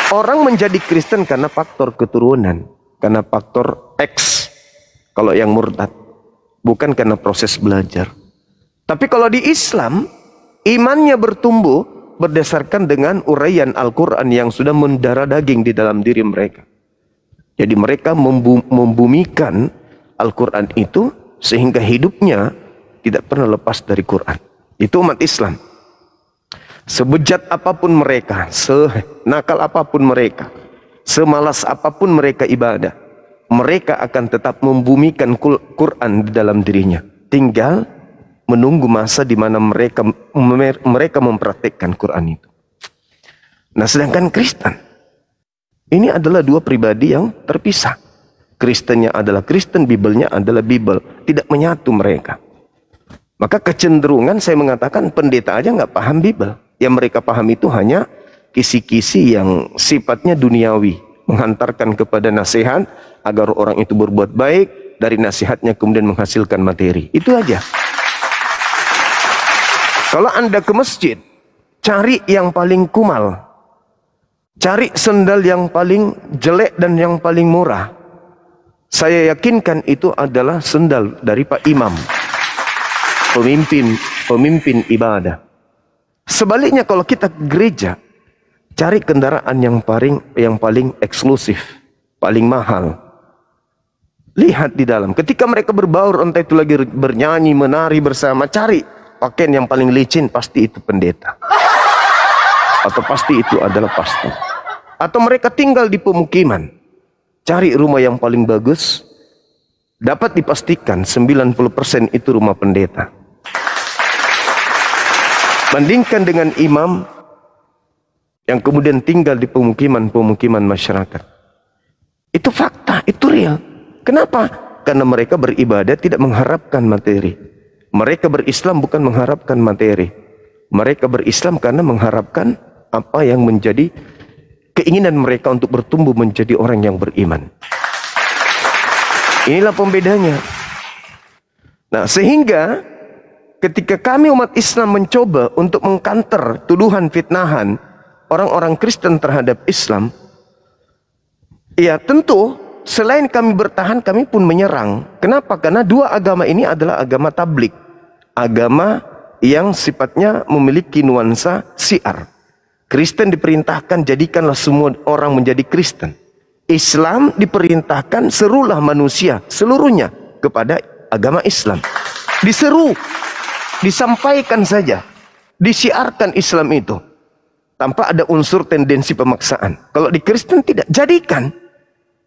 Orang menjadi Kristen karena faktor keturunan, karena faktor X kalau yang murtad, bukan karena proses belajar. Tapi kalau di Islam, imannya bertumbuh berdasarkan dengan uraian Al-Quran yang sudah mendarah daging di dalam diri mereka. Jadi mereka membumikan Al-Quran itu sehingga hidupnya tidak pernah lepas dari Quran. Itu umat Islam. Sebejat apapun mereka, senakal apapun mereka, semalas apapun mereka ibadah, mereka akan tetap membumikan Quran di dalam dirinya. Tinggal menunggu masa di mana mereka mempraktikkan Quran itu. Nah, sedangkan Kristen ini adalah dua pribadi yang terpisah. Kristennya adalah Kristen, Bibelnya adalah Bibel. Tidak menyatu mereka. Maka kecenderungan saya mengatakan pendeta aja nggak paham Bibel. Yang mereka paham itu hanya kisi-kisi yang sifatnya duniawi, menghantarkan kepada nasihat agar orang itu berbuat baik, dari nasihatnya kemudian menghasilkan materi. Itu aja. Kalau Anda ke masjid, cari yang paling kumal, cari sendal yang paling jelek dan yang paling murah. Saya yakinkan itu adalah sendal dari Pak Imam, pemimpin ibadah. Sebaliknya kalau kita ke gereja, cari kendaraan yang paling eksklusif, paling mahal. Lihat di dalam, ketika mereka berbaur, entah itu lagi bernyanyi, menari bersama, cari pakaian yang paling licin, pasti itu pendeta. Atau pasti itu adalah pastor. Atau mereka tinggal di pemukiman, cari rumah yang paling bagus, dapat dipastikan 90% itu rumah pendeta. Bandingkan dengan imam yang kemudian tinggal di pemukiman masyarakat. Itu fakta, itu real. Kenapa? Karena mereka beribadah tidak mengharapkan materi. Mereka berislam bukan mengharapkan materi. Mereka berislam karena mengharapkan apa yang menjadi keinginan mereka untuk bertumbuh menjadi orang yang beriman. Inilah pembedanya. Nah, sehingga ketika kami umat Islam mencoba untuk mengkanter tuduhan fitnahan orang-orang Kristen terhadap Islam, ya tentu selain kami bertahan, kami pun menyerang. Kenapa? Karena dua agama ini adalah agama tablik, agama yang sifatnya memiliki nuansa syiar. Kristen diperintahkan jadikanlah semua orang menjadi Kristen. Islam diperintahkan serulah manusia seluruhnya kepada agama Islam. Diseru, disampaikan saja, disiarkan Islam itu tanpa ada unsur tendensi pemaksaan. Kalau di Kristen tidak, jadikan.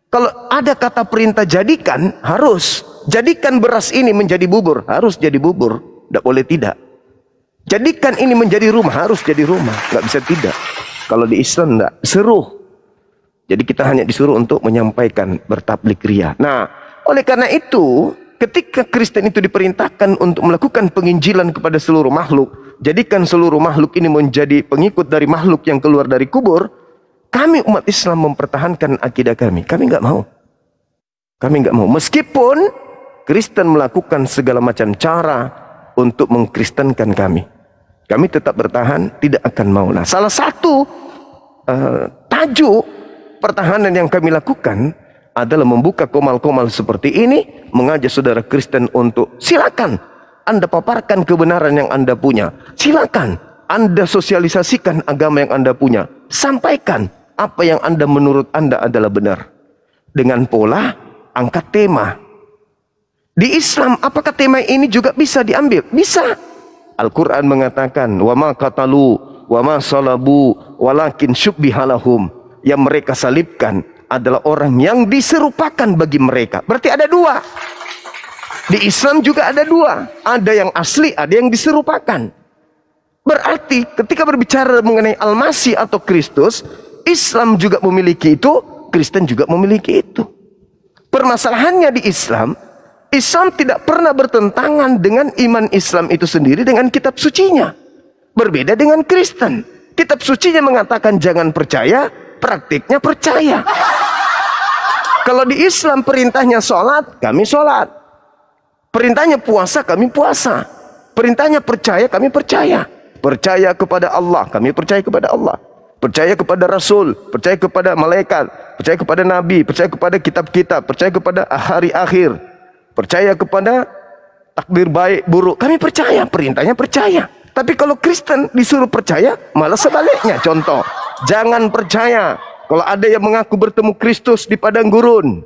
Kalau ada kata perintah jadikan, harus. Jadikan beras ini menjadi bubur, harus jadi bubur, tidak boleh tidak. Jadikan ini menjadi rumah, harus jadi rumah, nggak bisa tidak. Kalau di Islam enggak, seru. Jadi kita hanya disuruh untuk menyampaikan, bertablik ria. Nah, oleh karena itu, ketika Kristen itu diperintahkan untuk melakukan penginjilan kepada seluruh makhluk, jadikan seluruh makhluk ini menjadi pengikut dari makhluk yang keluar dari kubur, kami umat Islam mempertahankan akidah kami. Kami nggak mau. Kami nggak mau. Meskipun Kristen melakukan segala macam cara untuk mengkristenkan kami. Kami tetap bertahan, tidak akan mau. Nah, salah satu tajuk pertahanan yang kami lakukan adalah membuka komal-komal seperti ini, mengajak saudara Kristen untuk silakan Anda paparkan kebenaran yang Anda punya. Silakan Anda sosialisasikan agama yang Anda punya. Sampaikan apa yang Anda menurut Anda adalah benar. Dengan pola angkat tema. Di Islam, apakah tema ini juga bisa diambil? Bisa. Al-Quran mengatakan, wa ma qatalu, wa ma salabu, walakin syubbihalahum. Yang mereka salibkan adalah orang yang diserupakan bagi mereka. Berarti ada dua. Di Islam juga ada dua. Ada yang asli, ada yang diserupakan. Berarti ketika berbicara mengenai Al-Masih atau Kristus, Islam juga memiliki itu, Kristen juga memiliki itu. Permasalahannya di Islam, Islam tidak pernah bertentangan dengan iman Islam itu sendiri dengan kitab sucinya. Berbeda dengan Kristen. Kitab sucinya mengatakan jangan percaya, praktiknya percaya. Kalau di Islam perintahnya sholat, kami sholat. Perintahnya puasa, kami puasa. Perintahnya percaya, kami percaya. Percaya kepada Allah, kami percaya kepada Allah. percaya kepada Rasul, percaya kepada malaikat, percaya kepada Nabi, percaya kepada kitab-kitab, percaya kepada hari akhir, percaya kepada takdir baik buruk. Kami percaya, perintahnya percaya. Tapi kalau Kristen disuruh percaya, malah sebaliknya. Contoh, jangan percaya kalau ada yang mengaku bertemu Kristus di padang gurun.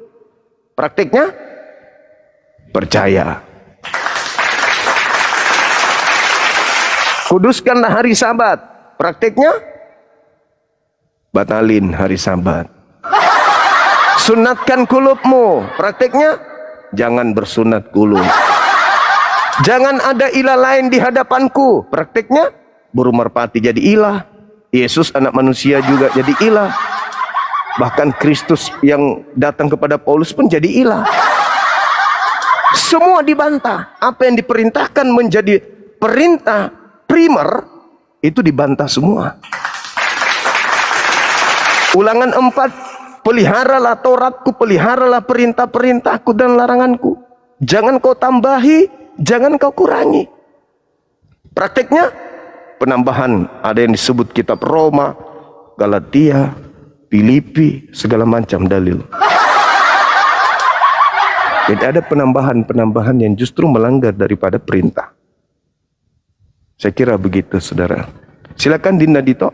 Praktiknya percaya. Kuduskanlah hari Sabat. Praktiknya batalin hari Sabat. Sunatkan kulubmu. Praktiknya jangan bersunat kulub. Jangan ada ilah lain di hadapanku. Praktiknya burung merpati jadi ilah. Yesus anak manusia juga jadi ilah. Bahkan Kristus yang datang kepada Paulus pun jadi ilah. Semua dibantah. Apa yang diperintahkan menjadi perintah primer itu dibantah semua. Ulangan 4, peliharalah Tauratku, peliharalah perintah-perintahku dan laranganku. Jangan kau tambahi, jangan kau kurangi. Praktiknya penambahan, ada yang disebut kitab Roma, Galatia, Filipi, segala macam dalil. Jadi ada penambahan-penambahan yang justru melanggar daripada perintah. Saya kira begitu, saudara. Silakan Dinda Dito.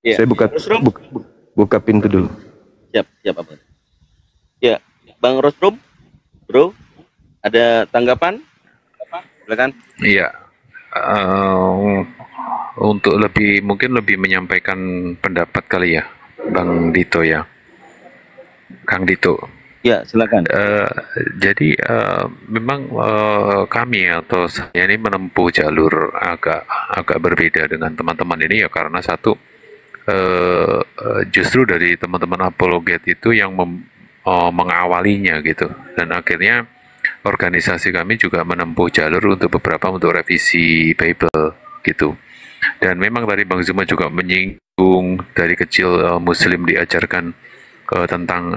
Ya. Saya buka pintu dulu. Siap apa? Ya, Bang Rosrum, bro, ada tanggapan? Silakan. Iya. Untuk mungkin lebih menyampaikan pendapat kali ya, Bang Dito ya, Kang Dito. Ya, silakan. Jadi memang kami atau saya ini menempuh jalur agak berbeda dengan teman-teman ini ya, karena satu, justru dari teman-teman apologet itu yang mengawalinya gitu, dan akhirnya organisasi kami juga menempuh jalur untuk revisi Bible gitu. Dan memang tadi Bang Zuma juga menyinggung dari kecil Muslim diajarkan tentang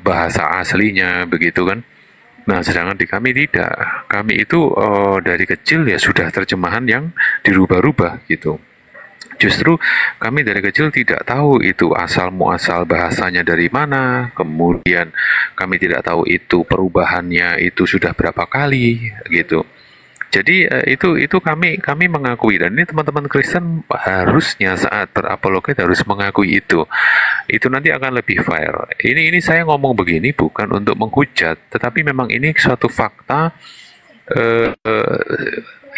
bahasa aslinya begitu kan. Nah, sedangkan di kami tidak. Kami itu dari kecil ya sudah terjemahan yang dirubah-rubah gitu. Justru kami dari kecil tidak tahu itu asal muasal bahasanya dari mana. Kemudian kami tidak tahu itu perubahannya itu sudah berapa kali gitu. Jadi itu kami mengakui, dan ini teman-teman Kristen harusnya saat berapologet harus mengakui itu. Itu nanti akan lebih fair. Ini saya ngomong begini bukan untuk menghujat, tetapi memang ini suatu fakta,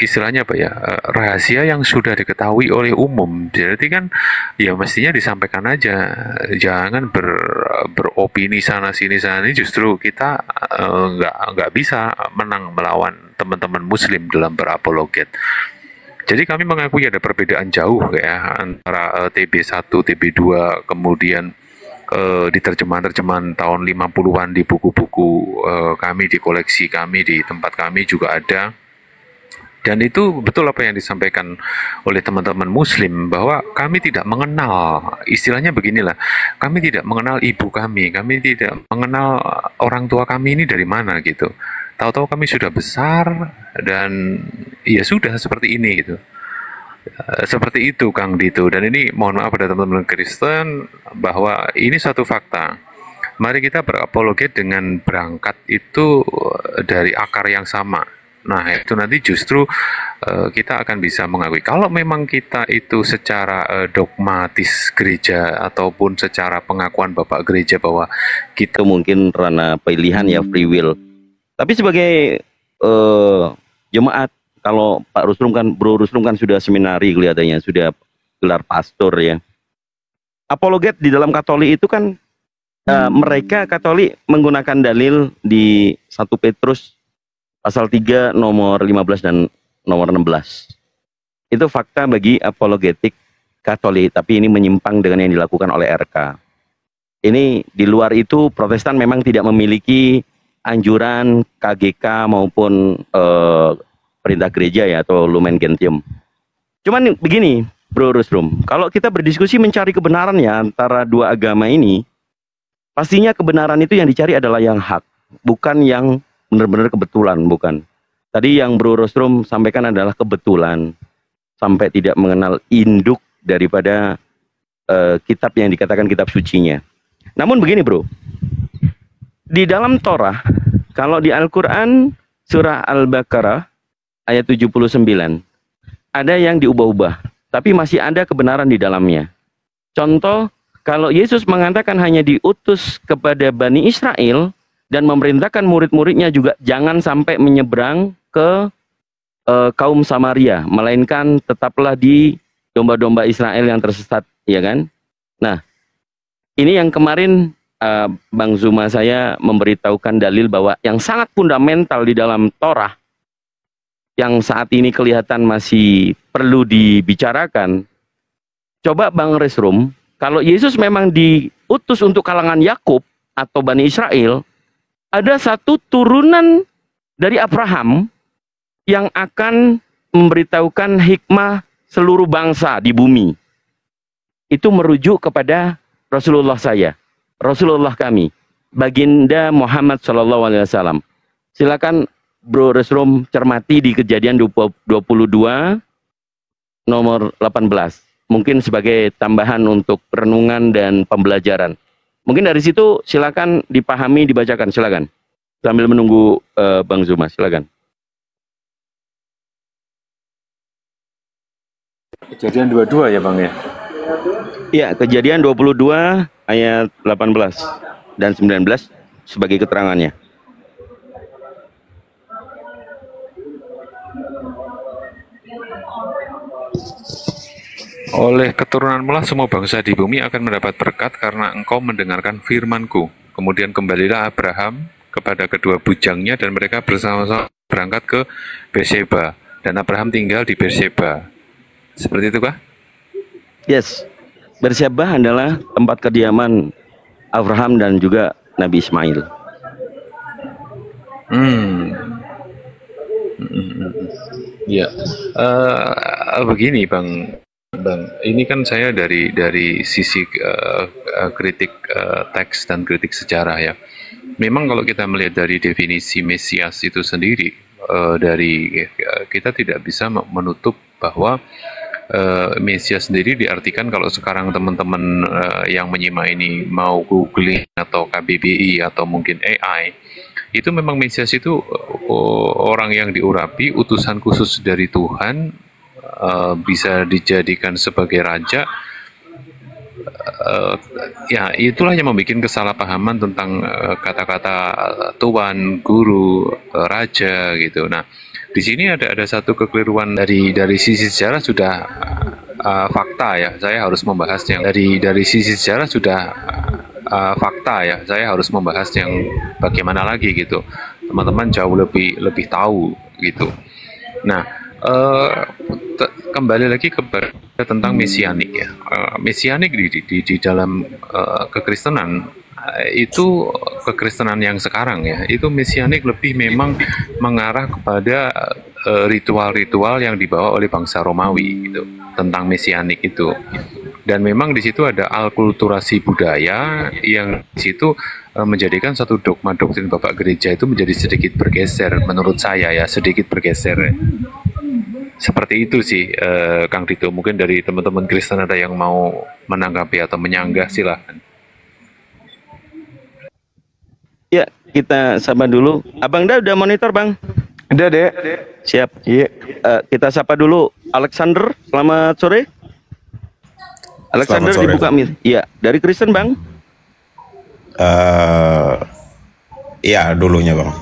istilahnya apa ya, rahasia yang sudah diketahui oleh umum. Jadi kan ya mestinya disampaikan aja, jangan beropini sana sini. Justru kita nggak bisa menang melawan teman-teman Muslim dalam berapologet. Jadi kami mengakui ada perbedaan jauh ya antara TB1, TB2, kemudian di terjemahan-terjemahan tahun 50-an di buku-buku kami, di koleksi kami, di tempat kami juga ada. Dan itu betul apa yang disampaikan oleh teman-teman Muslim, bahwa kami tidak mengenal, istilahnya beginilah, kami tidak mengenal ibu kami tidak mengenal orang tua kami ini dari mana gitu. Tahu-tahu kami sudah besar dan ya sudah seperti ini gitu. Seperti itu Kang Dito. Dan ini mohon maaf pada teman-teman Kristen bahwa ini satu fakta. Mari kita berapologet dengan berangkat itu dari akar yang sama. Nah, itu nanti justru kita akan bisa mengakui. Kalau memang kita itu secara dogmatis gereja ataupun secara pengakuan Bapak Gereja bahwa kita mungkin karena pilihan ya, free will. Tapi sebagai jemaat, kalau Pak Rusrum kan, Bro Rusrum kan sudah seminari kelihatannya, sudah gelar pastor ya. Apologet di dalam Katolik itu kan mereka Katolik menggunakan dalil di 1 Petrus pasal 3 nomor 15 dan nomor 16. Itu fakta bagi apologetik Katolik, tapi ini menyimpang dengan yang dilakukan oleh RK. Ini di luar itu Protestan memang tidak memiliki anjuran KGK maupun perintah gereja ya, atau Lumen Gentium. Cuman begini, Bro Rusrum, kalau kita berdiskusi mencari kebenaran ya antara dua agama ini, pastinya kebenaran itu yang dicari adalah yang hak, bukan yang benar-benar kebetulan, bukan. Tadi yang Bro Rostrum sampaikan adalah kebetulan, sampai tidak mengenal induk daripada kitab yang dikatakan kitab sucinya. Namun begini bro, di dalam Torah, kalau di Al-Quran surah Al-Baqarah ayat 79, ada yang diubah-ubah, tapi masih ada kebenaran di dalamnya. Contoh, kalau Yesus mengatakan hanya diutus kepada Bani Israel dan memerintahkan murid-muridnya juga jangan sampai menyeberang ke kaum Samaria, melainkan tetaplah di domba-domba Israel yang tersesat, ya kan? Nah, ini yang kemarin Bang Zuma saya memberitahukan dalil bahwa yang sangat fundamental di dalam Torah yang saat ini kelihatan masih perlu dibicarakan. Coba Bang Resrum, kalau Yesus memang diutus untuk kalangan Yakub atau Bani Israel, ada satu turunan dari Abraham yang akan memberitahukan hikmah seluruh bangsa di bumi. Itu merujuk kepada Rasulullah saya, Rasulullah kami, Baginda Muhammad SAW. Silakan Bro Resrum cermati di Kejadian 22 nomor 18. Mungkin sebagai tambahan untuk renungan dan pembelajaran. Mungkin dari situ silakan dipahami, dibacakan, silakan. Sambil menunggu Bang Zuma, silakan. Kejadian 22 ya Bang ya? Iya, Kejadian 22 ayat 18 dan 19 sebagai keterangannya. Oleh keturunanmu lah semua bangsa di bumi akan mendapat berkat karena engkau mendengarkan firman-Ku. Kemudian kembalilah Abraham kepada kedua bujangnya dan mereka bersama-sama berangkat ke Berseba. Dan Abraham tinggal di Berseba. Seperti itu kah? Yes, Berseba adalah tempat kediaman Abraham dan juga Nabi Ismail. Ya, begini Bang, ini kan saya dari sisi kritik teks dan kritik sejarah ya. Memang kalau kita melihat dari definisi Mesias itu sendiri, kita tidak bisa menutup bahwa Mesias sendiri diartikan kalau sekarang teman-teman yang menyimak ini mau googling atau KBBI atau mungkin AI, itu memang Mesias itu orang yang diurapi, utusan khusus dari Tuhan, bisa dijadikan sebagai raja. Ya itulah yang membuat kesalahpahaman tentang kata-kata tuan, guru, raja gitu. Nah, di sini ada satu kekeliruan dari sisi sejarah sudah fakta ya. Saya harus membahas yang dari sisi sejarah sudah fakta ya. Saya harus membahas yang bagaimana lagi gitu. Teman-teman jauh lebih tahu gitu. Nah, kembali lagi kepada tentang mesianik ya. Mesianik di dalam kekristenan itu kekristenan yang sekarang ya, itu mesianik lebih memang mengarah kepada ritual-ritual yang dibawa oleh bangsa Romawi gitu, tentang mesianik itu. Dan memang di situ ada alkulturasi budaya yang di situ menjadikan satu dogma doktrin Bapak Gereja itu menjadi sedikit bergeser, menurut saya ya, sedikit bergeser. Seperti itu sih, Kang Dito. Mungkin dari teman-teman Kristen ada yang mau menanggapi atau menyanggah, silahkan. Ya, kita sapa dulu. Abang dah udah monitor, Bang? Udah, Dek. Siap. Iya. Kita sapa dulu Alexander. Selamat sore. Alexander Selamat sore, dibuka Bang. Iya, dari Kristen, Bang? Iya, dulunya Bang.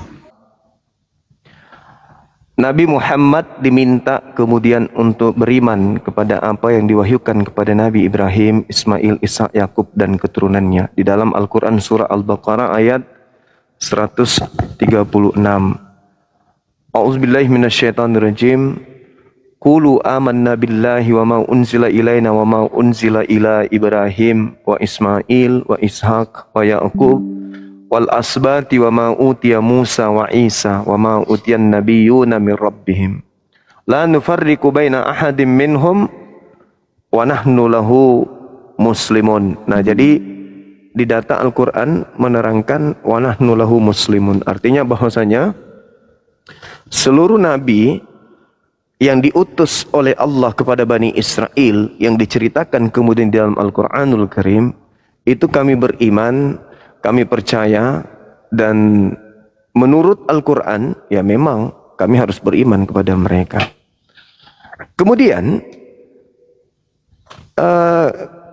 Nabi Muhammad diminta kemudian untuk beriman kepada apa yang diwahyukan kepada Nabi Ibrahim, Ismail, Ishak, Yakub dan keturunannya. Di dalam Al-Quran surah Al-Baqarah ayat 136. A'udzubillahi minasyaitonirrajim. Qulu amanna billahi wa ma unzila ilaina wa ma unzila ila Ibrahim wa Ismail wa Ishak wa Yaqub wal asbati wa ma utiya Musa wa Isa wa ma utiyan nabiyyuna min rabbihim la nufarriqu baina ahadin minhum wa nahnu lahu muslimun. Nah, jadi di data Al-Qur'an menerangkan wa nahnu lahu muslimun, artinya bahwasanya seluruh nabi yang diutus oleh Allah kepada Bani Israel yang diceritakan kemudian di dalam Al-Quranul Karim, itu kami beriman, kami percaya, dan menurut Al-Quran ya memang kami harus beriman kepada mereka. Kemudian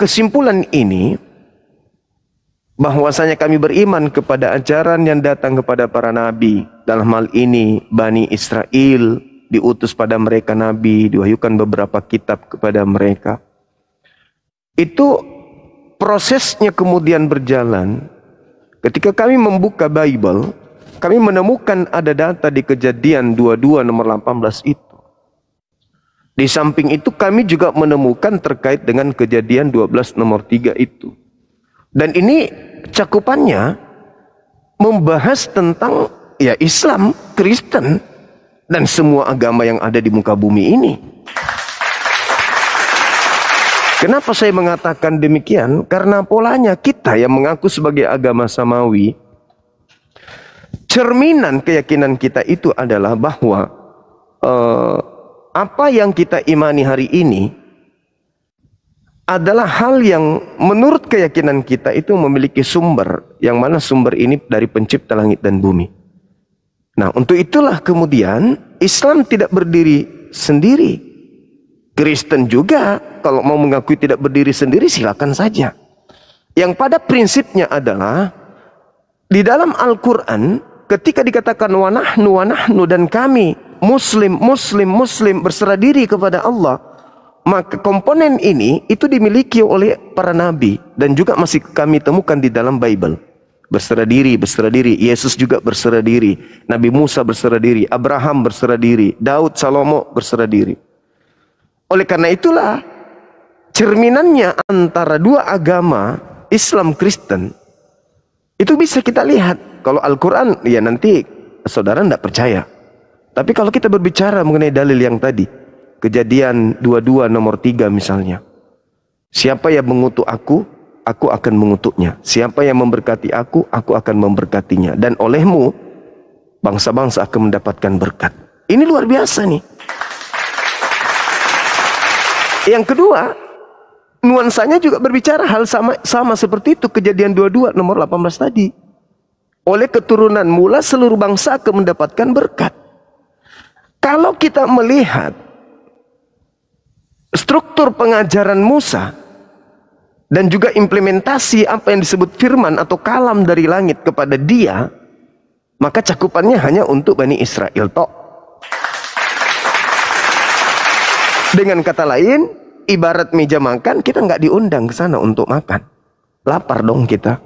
kesimpulan ini bahwasanya kami beriman kepada ajaran yang datang kepada para nabi, dalam hal ini Bani Israel, diutus pada mereka nabi, diwahyukan beberapa kitab kepada mereka. Itu prosesnya kemudian berjalan. Ketika kami membuka Bible, kami menemukan ada data di Kejadian 22 nomor 18 itu. Di samping itu kami juga menemukan terkait dengan Kejadian 12 nomor 3 itu. Dan ini cakupannya membahas tentang ya Islam, Kristen, dan semua agama yang ada di muka bumi ini. Kenapa saya mengatakan demikian? Karena polanya kita yang mengaku sebagai agama samawi, cerminan keyakinan kita itu adalah bahwa apa yang kita imani hari ini adalah hal yang menurut keyakinan kita itu memiliki sumber, yang mana sumber ini dari pencipta langit dan bumi. Nah, untuk itulah kemudian Islam tidak berdiri sendiri. Kristen juga kalau mau mengakui tidak berdiri sendiri silakan saja. Yang pada prinsipnya adalah di dalam Al-Quran ketika dikatakan wanahnu dan kami muslim berserah diri kepada Allah, maka komponen ini itu dimiliki oleh para nabi dan juga masih kami temukan di dalam Bible. Berserah diri. Yesus juga berserah diri. Nabi Musa berserah diri. Abraham berserah diri. Daud, Salomo berserah diri. Oleh karena itulah, cerminannya antara dua agama, Islam, Kristen, itu bisa kita lihat. Kalau Al-Quran, ya nanti saudara tidak percaya. Tapi kalau kita berbicara mengenai dalil yang tadi, Kejadian 22 nomor 3 misalnya. Siapa yang mengutuk aku akan mengutuknya. Siapa yang memberkati aku akan memberkatinya. Dan olehmu, bangsa-bangsa akan mendapatkan berkat. Ini luar biasa nih. Yang kedua, nuansanya juga berbicara hal sama seperti itu. Kejadian 22 nomor 18 tadi. Oleh keturunan mula seluruh bangsa akan mendapatkan berkat. Kalau kita melihat struktur pengajaran Musa dan juga implementasi apa yang disebut firman atau kalam dari langit kepada dia, maka cakupannya hanya untuk Bani Israel tok. Dengan kata lain, ibarat meja makan, kita nggak diundang ke sana untuk makan. Lapar dong kita.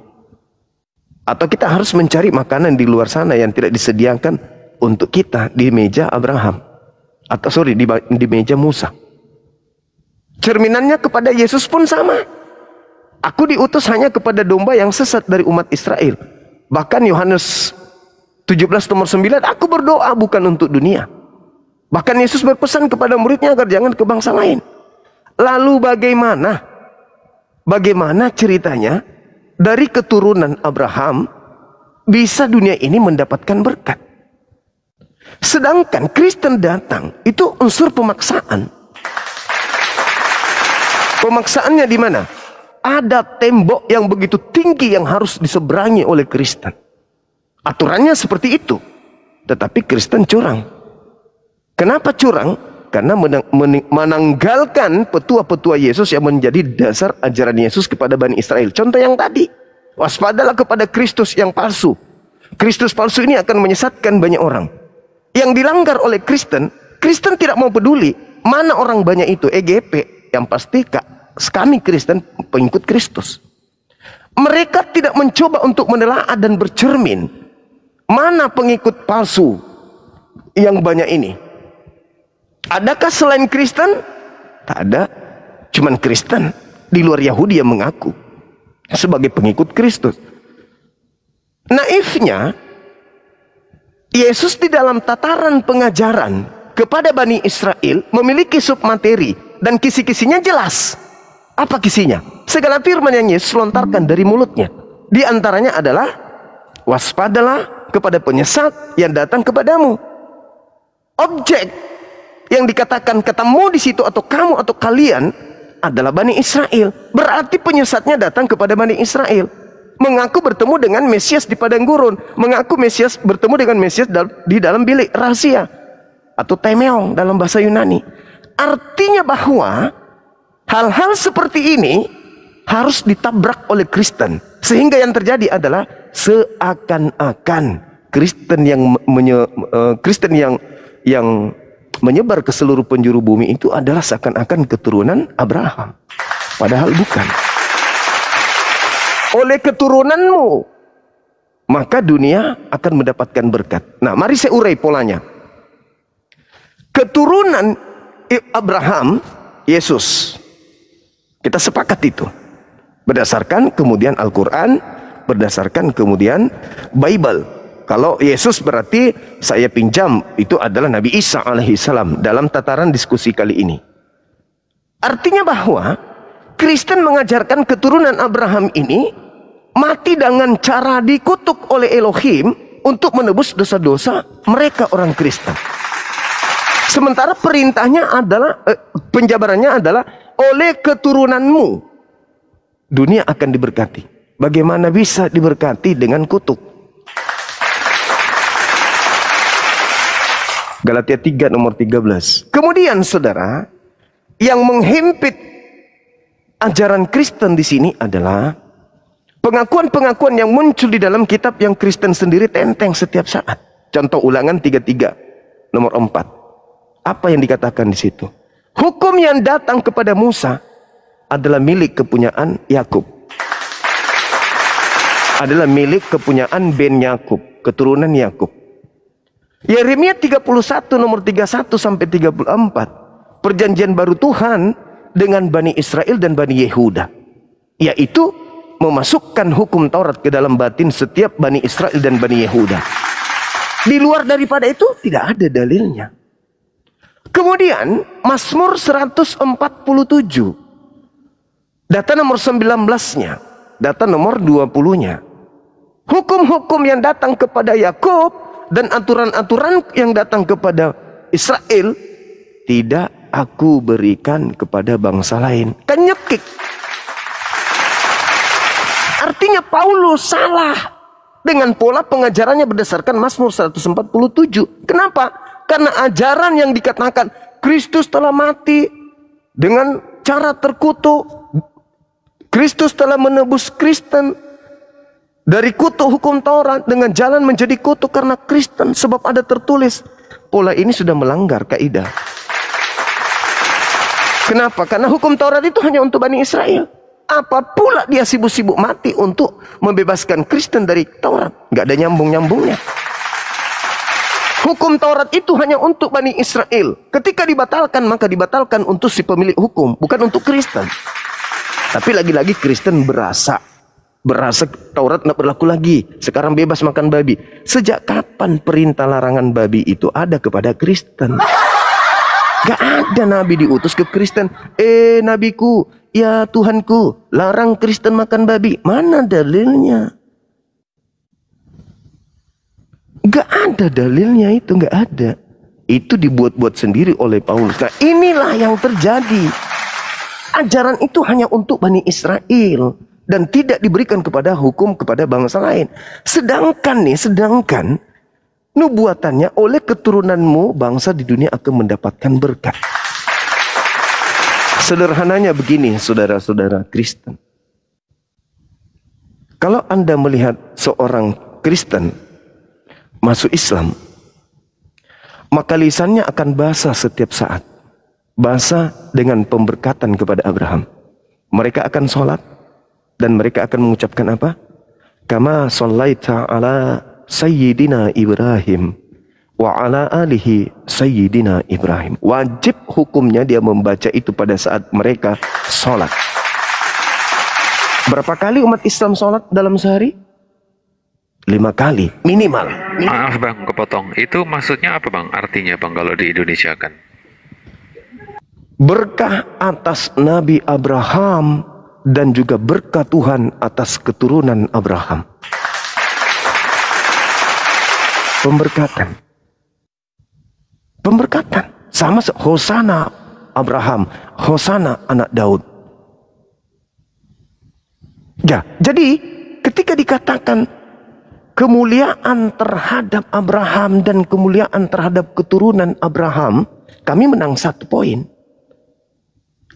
Atau kita harus mencari makanan di luar sana yang tidak disediakan untuk kita di meja Abraham. Atau di meja Musa. Cerminannya kepada Yesus pun sama. Aku diutus hanya kepada domba yang sesat dari umat Israel. Bahkan Yohanes 17 nomor 9, aku berdoa bukan untuk dunia. Bahkan Yesus berpesan kepada muridnya agar jangan ke bangsa lain. Lalu bagaimana ceritanya dari keturunan Abraham bisa dunia ini mendapatkan berkat? Sedangkan Kristen datang itu unsur pemaksaan. Pemaksaannya di mana? Ada tembok yang begitu tinggi yang harus diseberangi oleh Kristen. Aturannya seperti itu. Tetapi Kristen curang. Kenapa curang? Karena menanggalkan petua-petua Yesus yang menjadi dasar ajaran Yesus kepada Bani Israel. Contoh yang tadi. Waspadalah kepada Kristus yang palsu. Kristus palsu ini akan menyesatkan banyak orang. Yang dilanggar oleh Kristen tidak mau peduli. Mana orang banyak itu? EGP. Yang pasti kami Kristen pengikut Kristus. Mereka tidak mencoba untuk menelaah dan bercermin. Mana pengikut palsu yang banyak ini? Adakah selain Kristen? Tak ada. Cuman Kristen di luar Yahudi yang mengaku sebagai pengikut Kristus. Naifnya, Yesus di dalam tataran pengajaran kepada Bani Israel memiliki submateri dan kisi-kisinya jelas. Apa kisinya? Segala firman yang Yesus lontarkan dari mulutnya. Di antaranya adalah waspadalah kepada penyesat yang datang kepadamu. Objek yang dikatakan ketemu di situ atau kamu atau kalian adalah Bani Israel. Berarti penyesatnya datang kepada Bani Israel. Mengaku bertemu dengan Mesias di padang gurun, mengaku Mesias bertemu dengan Mesias di dalam bilik rahasia atau temeong dalam bahasa Yunani. Artinya bahwa hal-hal seperti ini harus ditabrak oleh Kristen, sehingga yang terjadi adalah seakan-akan Kristen yang menyebar ke seluruh penjuru bumi itu adalah seakan-akan keturunan Abraham, padahal bukan. Oleh keturunanmu maka dunia akan mendapatkan berkat. Nah, mari saya urai polanya. Keturunan Abraham, Yesus. Kita sepakat itu. Berdasarkan kemudian Al-Quran, berdasarkan kemudian Bible. Kalau Yesus berarti saya pinjam itu adalah Nabi Isa alaihissalam dalam tataran diskusi kali ini. Artinya bahwa Kristen mengajarkan keturunan Abraham ini mati dengan cara dikutuk oleh Elohim untuk menebus dosa-dosa mereka orang Kristen. Sementara perintahnya adalah, penjabarannya adalah oleh keturunanmu dunia akan diberkati. Bagaimana bisa diberkati dengan kutuk? Galatia 3 nomor 13. Kemudian saudara, yang menghimpit ajaran Kristen di sini adalah pengakuan-pengakuan yang muncul di dalam kitab yang Kristen sendiri tenteng setiap saat. Contoh Ulangan 33 nomor 4. Apa yang dikatakan di situ? Hukum yang datang kepada Musa adalah milik kepunyaan Yakub. Adalah milik kepunyaan Ben Yakub, keturunan Yakub. Yeremia 31 nomor 31 sampai 34. Perjanjian baru Tuhan dengan Bani Israel dan Bani Yehuda, yaitu memasukkan hukum Taurat ke dalam batin setiap Bani Israel dan Bani Yehuda. Di luar daripada itu tidak ada dalilnya. Kemudian Mazmur 147, data nomor 19-nya, data nomor 20-nya. Hukum-hukum yang datang kepada Yakub dan aturan-aturan yang datang kepada Israel tidak aku berikan kepada bangsa lain. Kan nyekik. Artinya Paulus salah dengan pola pengajarannya berdasarkan Mazmur 147. Kenapa? Karena ajaran yang dikatakan Kristus telah mati dengan cara terkutuk. Kristus telah menebus Kristen dari kutuk hukum Taurat dengan jalan menjadi kutuk karena Kristen. Sebab ada tertulis. Pola ini sudah melanggar kaidah. Kenapa? Karena hukum Taurat itu hanya untuk Bani Israel. Apa pula dia sibuk-sibuk mati untuk membebaskan Kristen dari Taurat? Gak ada nyambung-nyambungnya. Hukum Taurat itu hanya untuk Bani Israel. Ketika dibatalkan, maka dibatalkan untuk si pemilik hukum, bukan untuk Kristen. Tapi lagi-lagi Kristen berasa Taurat tidak berlaku lagi. Sekarang bebas makan babi. Sejak kapan perintah larangan babi itu ada kepada Kristen? Gak ada nabi diutus ke Kristen. Nabiku, ya Tuhanku, larang Kristen makan babi. Mana dalilnya? Gak ada dalilnya itu, gak ada. Itu dibuat-buat sendiri oleh Paulus. Nah, inilah yang terjadi. Ajaran itu hanya untuk Bani Israel dan tidak diberikan kepada hukum kepada bangsa lain. Sedangkan nubuatannya oleh keturunanmu bangsa di dunia akan mendapatkan berkat. Sederhananya begini, saudara-saudara Kristen. Kalau Anda melihat seorang Kristen masuk Islam, maka lisannya akan basah setiap saat. Basah dengan pemberkatan kepada Abraham. Mereka akan sholat dan mereka akan mengucapkan apa? Kama shallaita ala Sayyidina Ibrahim wa ala alihi Sayyidina Ibrahim. Wajib hukumnya dia membaca itu pada saat mereka sholat. Berapa kali umat Islam sholat dalam sehari? 5 kali minimal. Maaf bang, kepotong. Itu maksudnya apa bang? Artinya bang kalau di Indonesia kan? Berkah atas Nabi Abraham dan juga berkah Tuhan atas keturunan Abraham. Pemberkatan. Sama Hosana Abraham, Hosana anak Daud. Ya, jadi ketika dikatakan kemuliaan terhadap Abraham dan kemuliaan terhadap keturunan Abraham, kami menang 1 poin.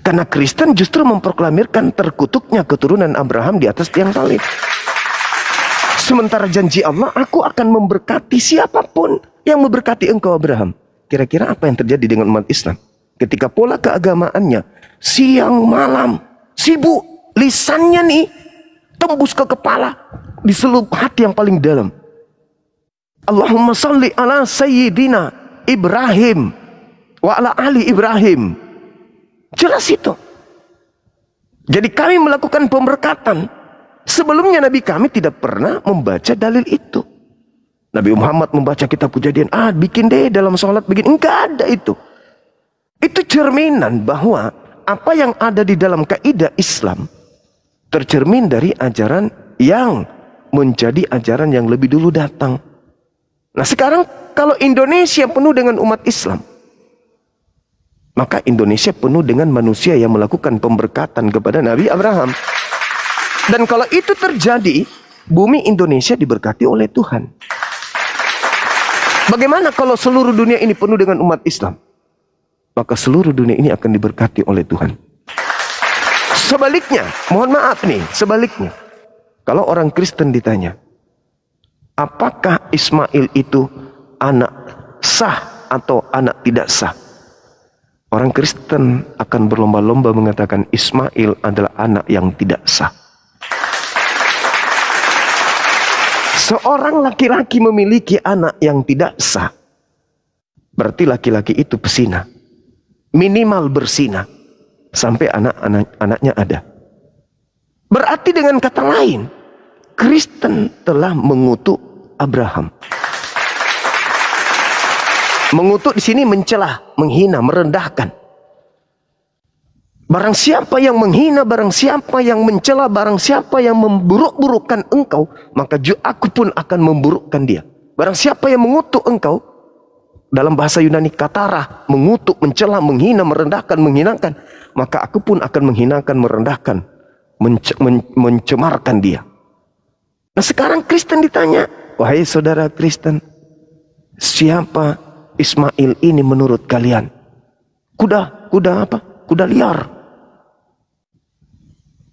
Karena Kristen justru memproklamirkan terkutuknya keturunan Abraham di atas tiang salib. Sementara janji Allah, aku akan memberkati siapapun yang memberkati engkau Abraham. Kira-kira apa yang terjadi dengan umat Islam? Ketika pola keagamaannya siang malam sibuk, lisannya nih tembus ke kepala, di seluruh hati yang paling dalam. Allahumma salli ala Sayyidina Ibrahim wa ala ali Ibrahim. Jelas itu. Jadi kami melakukan pemberkatan. Sebelumnya Nabi kami tidak pernah membaca dalil itu. Nabi Muhammad membaca kitab Kejadian, bikin deh dalam sholat begini. Enggak ada itu. Itu cerminan bahwa apa yang ada di dalam kaidah Islam tercermin dari ajaran yang menjadi ajaran yang lebih dulu datang. Nah sekarang kalau Indonesia penuh dengan umat Islam, maka Indonesia penuh dengan manusia yang melakukan pemberkatan kepada Nabi Abraham. Dan kalau itu terjadi, bumi Indonesia diberkati oleh Tuhan. Bagaimana kalau seluruh dunia ini penuh dengan umat Islam? Maka seluruh dunia ini akan diberkati oleh Tuhan. Sebaliknya, mohon maaf nih, sebaliknya. Kalau orang Kristen ditanya, apakah Ismail itu anak sah atau anak tidak sah? Orang Kristen akan berlomba-lomba mengatakan Ismail adalah anak yang tidak sah. Seorang laki-laki memiliki anak yang tidak sah, berarti laki-laki itu pesina. Minimal bersina sampai anak-anaknya ada. Berarti dengan kata lain, Kristen telah mengutuk Abraham. Mengutuk di sini mencela, menghina, merendahkan. Barang siapa yang menghina, barang siapa yang mencela, barang siapa yang memburuk-burukkan engkau, maka aku pun akan memburukkan dia. Barang siapa yang mengutuk engkau, dalam bahasa Yunani katara, mengutuk, mencela, menghina, merendahkan, menghinakan, maka aku pun akan menghinakan, merendahkan, mencemarkan dia. Nah sekarang Kristen ditanya, wahai saudara Kristen, siapa Ismail ini menurut kalian? Kuda apa? Kuda liar.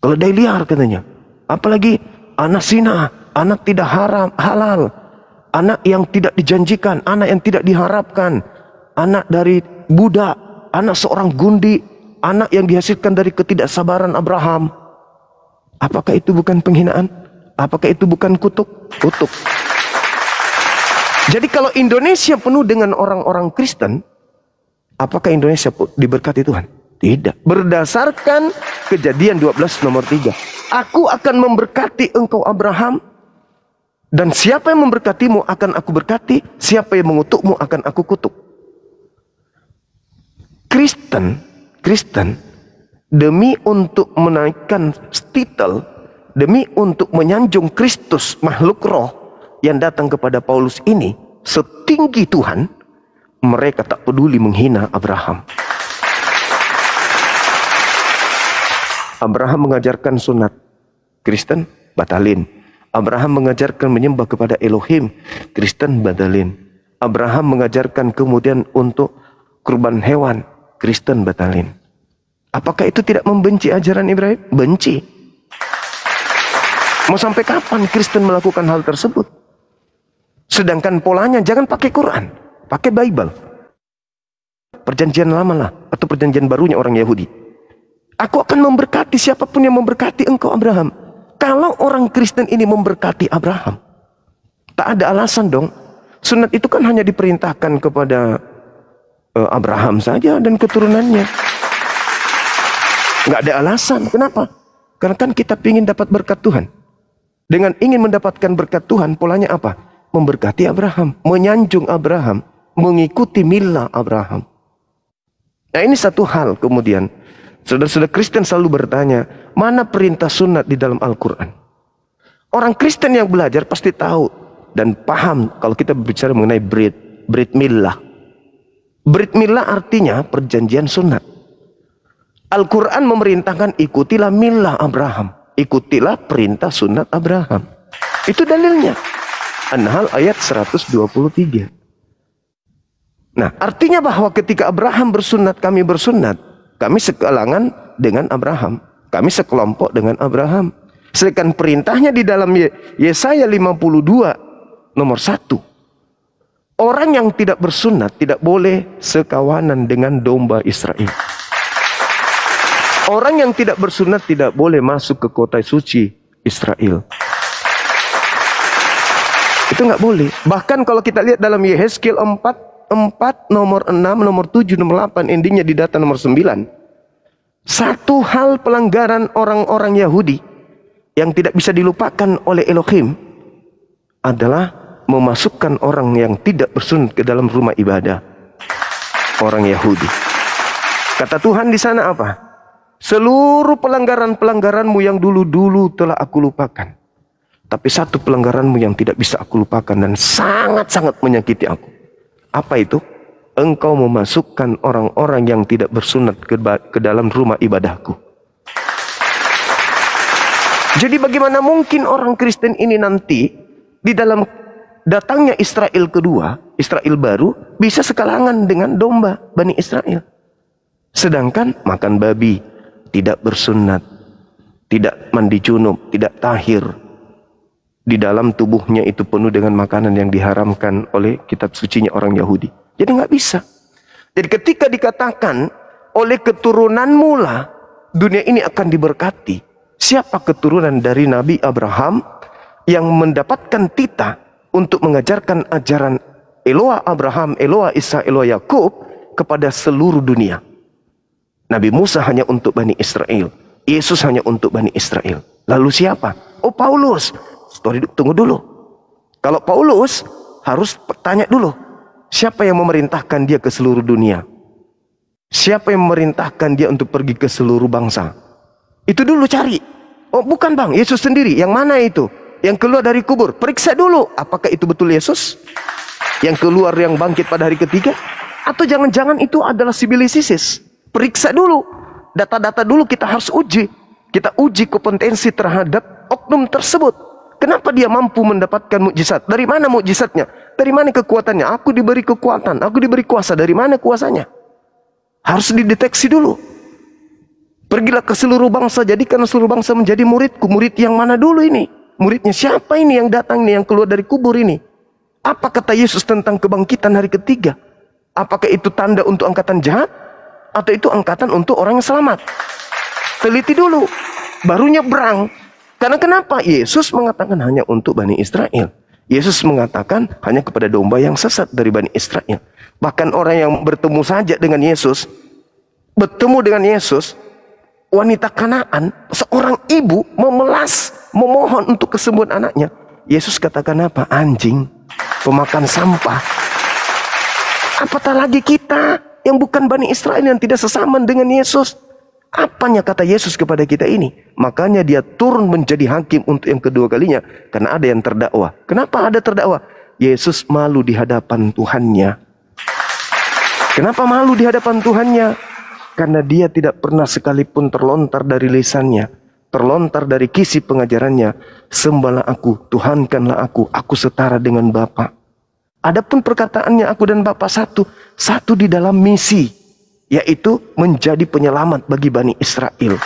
Keledai liar katanya. Apalagi anak zina, anak tidak halal, anak yang tidak dijanjikan, anak yang tidak diharapkan, anak dari budak, anak seorang gundi, anak yang dihasilkan dari ketidaksabaran Abraham. Apakah itu bukan penghinaan? Apakah itu bukan kutuk? Kutuk. Jadi kalau Indonesia penuh dengan orang-orang Kristen, apakah Indonesia diberkati Tuhan? Tidak. Berdasarkan Kejadian 12 nomor 3. Aku akan memberkati engkau Abraham, dan siapa yang memberkatimu akan aku berkati, siapa yang mengutukmu akan aku kutuk. Kristen demi untuk menaikkan titel, demi untuk menyanjung Kristus makhluk roh yang datang kepada Paulus ini setinggi Tuhan, mereka tak peduli menghina Abraham. Abraham mengajarkan sunat, Kristen batalin. Abraham mengajarkan menyembah kepada Elohim, Kristen batalin. Abraham mengajarkan kemudian untuk kurban hewan, Kristen batalin. Apakah itu tidak membenci ajaran Ibrahim? Benci. Mau sampai kapan Kristen melakukan hal tersebut? Sedangkan polanya jangan pakai Quran, pakai Bible. Perjanjian lama lah, atau perjanjian barunya orang Yahudi. Aku akan memberkati siapapun yang memberkati engkau Abraham. Kalau orang Kristen ini memberkati Abraham, tak ada alasan dong. Sunat itu kan hanya diperintahkan kepada Abraham saja dan keturunannya. Nggak ada alasan. Kenapa? Karena kan kita ingin dapat berkat Tuhan. Dengan ingin mendapatkan berkat Tuhan, polanya apa? Memberkati Abraham, menyanjung Abraham, mengikuti milah Abraham. Nah ini satu hal kemudian. Saudara-saudara Kristen selalu bertanya, mana perintah sunat di dalam Al-Quran? Orang Kristen yang belajar pasti tahu dan paham kalau kita berbicara mengenai brit milah. Brit milah artinya perjanjian sunat. Al-Quran memerintahkan ikutilah milah Abraham. Ikutilah perintah sunat Abraham. Itu dalilnya. An-Nahl ayat 123. Nah, artinya bahwa ketika Abraham bersunat, kami sekelangan dengan Abraham. Kami sekelompok dengan Abraham. Sedangkan perintahnya di dalam Yesaya 52 nomor 1. Orang yang tidak bersunat tidak boleh sekawanan dengan domba Israel. Orang yang tidak bersunat tidak boleh masuk ke kota suci Israel. Itu nggak boleh. Bahkan kalau kita lihat dalam Yehezkiel 4 nomor 6, nomor 7, nomor 8, endingnya di data nomor 9. Satu hal pelanggaran orang-orang Yahudi yang tidak bisa dilupakan oleh Elohim adalah memasukkan orang yang tidak bersunat ke dalam rumah ibadah. Orang Yahudi. Kata Tuhan di sana apa? Seluruh pelanggaran-pelanggaranmu yang dulu-dulu telah aku lupakan. Tapi satu pelanggaranmu yang tidak bisa aku lupakan dan sangat-sangat menyakiti aku. Apa itu? Engkau memasukkan orang-orang yang tidak bersunat ke dalam rumah ibadahku. Jadi bagaimana mungkin orang Kristen ini nanti di dalam datangnya Israel kedua, Israel baru, bisa sekalangan dengan domba Bani Israel. Sedangkan makan babi, tidak bersunat, tidak mandi junub, tidak tahir. Di dalam tubuhnya itu penuh dengan makanan yang diharamkan oleh kitab sucinya orang Yahudi. Jadi nggak bisa. Jadi ketika dikatakan oleh keturunanmu lah dunia ini akan diberkati. Siapa keturunan dari Nabi Abraham yang mendapatkan titah untuk mengajarkan ajaran Eloah Abraham, Eloah Isa, Eloah Yakub kepada seluruh dunia. Nabi Musa hanya untuk Bani Israel. Yesus hanya untuk Bani Israel. Lalu siapa? Oh, Paulus. Tunggu dulu. Kalau Paulus harus tanya dulu. Siapa yang memerintahkan dia ke seluruh dunia? Siapa yang memerintahkan dia untuk pergi ke seluruh bangsa? Itu dulu cari. Oh, bukan bang, Yesus sendiri. Yang mana itu? Yang keluar dari kubur. Periksa dulu. Apakah itu betul Yesus? Yang keluar yang bangkit pada hari ketiga? Atau jangan-jangan itu adalah sibilisis? Periksa dulu. Data-data dulu kita harus uji. Kita uji kompetensi terhadap oknum tersebut. Kenapa dia mampu mendapatkan mukjizat? Dari mana mukjizatnya? Dari mana kekuatannya? Aku diberi kekuatan. Aku diberi kuasa. Dari mana kuasanya? Harus dideteksi dulu. Pergilah ke seluruh bangsa. Jadikan seluruh bangsa menjadi muridku. Murid yang mana dulu ini? Muridnya siapa ini yang datang nih, yang keluar dari kubur ini? Apa kata Yesus tentang kebangkitan hari ketiga? Apakah itu tanda untuk angkatan jahat? Atau itu angkatan untuk orang yang selamat? Teliti dulu. Baru nyebrang. Karena kenapa? Yesus mengatakan hanya untuk Bani Israel. Yesus mengatakan hanya kepada domba yang sesat dari Bani Israel. Bahkan orang yang bertemu saja dengan Yesus, wanita Kanaan, seorang ibu memohon untuk kesembuhan anaknya. Yesus katakan apa? Anjing, pemakan sampah. Apatah lagi kita yang bukan Bani Israel, yang tidak sesaman dengan Yesus. Apanya kata Yesus kepada kita ini? Makanya dia turun menjadi hakim untuk yang kedua kalinya. Karena ada yang terdakwa. Kenapa ada terdakwa? Yesus malu di hadapan Tuhannya. Kenapa malu di hadapan Tuhannya? Karena dia tidak pernah sekalipun terlontar dari lisannya, terlontar dari kisi pengajarannya, sembahlah aku, Tuhankanlah aku setara dengan Bapa. Adapun perkataannya aku dan Bapa satu di dalam misi, yaitu menjadi penyelamat bagi Bani Israel.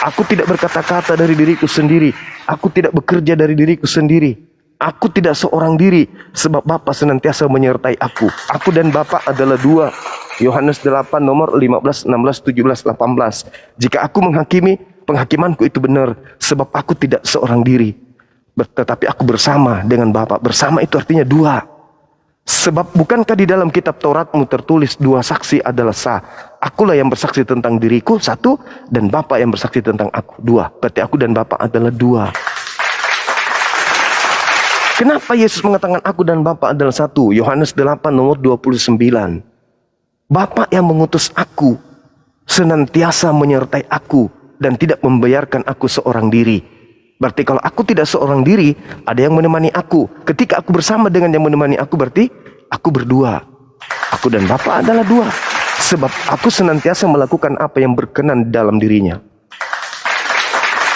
Aku tidak berkata-kata dari diriku sendiri, aku tidak bekerja dari diriku sendiri, aku tidak seorang diri, sebab Bapa senantiasa menyertai aku. Aku dan Bapa adalah dua. Yohanes 8 nomor 15, 16, 17, 18. Jika aku menghakimi, penghakimanku itu benar, sebab aku tidak seorang diri, tetapi aku bersama dengan Bapa. Bersama itu artinya dua. Sebab bukankah di dalam kitab Tauratmu tertulis dua saksi adalah sah? Akulah yang bersaksi tentang diriku, satu, dan Bapa yang bersaksi tentang aku, dua. Berarti aku dan Bapa adalah dua. Kenapa Yesus mengatakan aku dan Bapa adalah satu? Yohanes 8 nomor 29. Bapa yang mengutus aku senantiasa menyertai aku dan tidak membiarkan aku seorang diri. Berarti kalau aku tidak seorang diri, ada yang menemani aku. Ketika aku bersama dengan yang menemani aku, berarti aku berdua. Aku dan Bapa adalah dua. Sebab aku senantiasa melakukan apa yang berkenan dalam dirinya.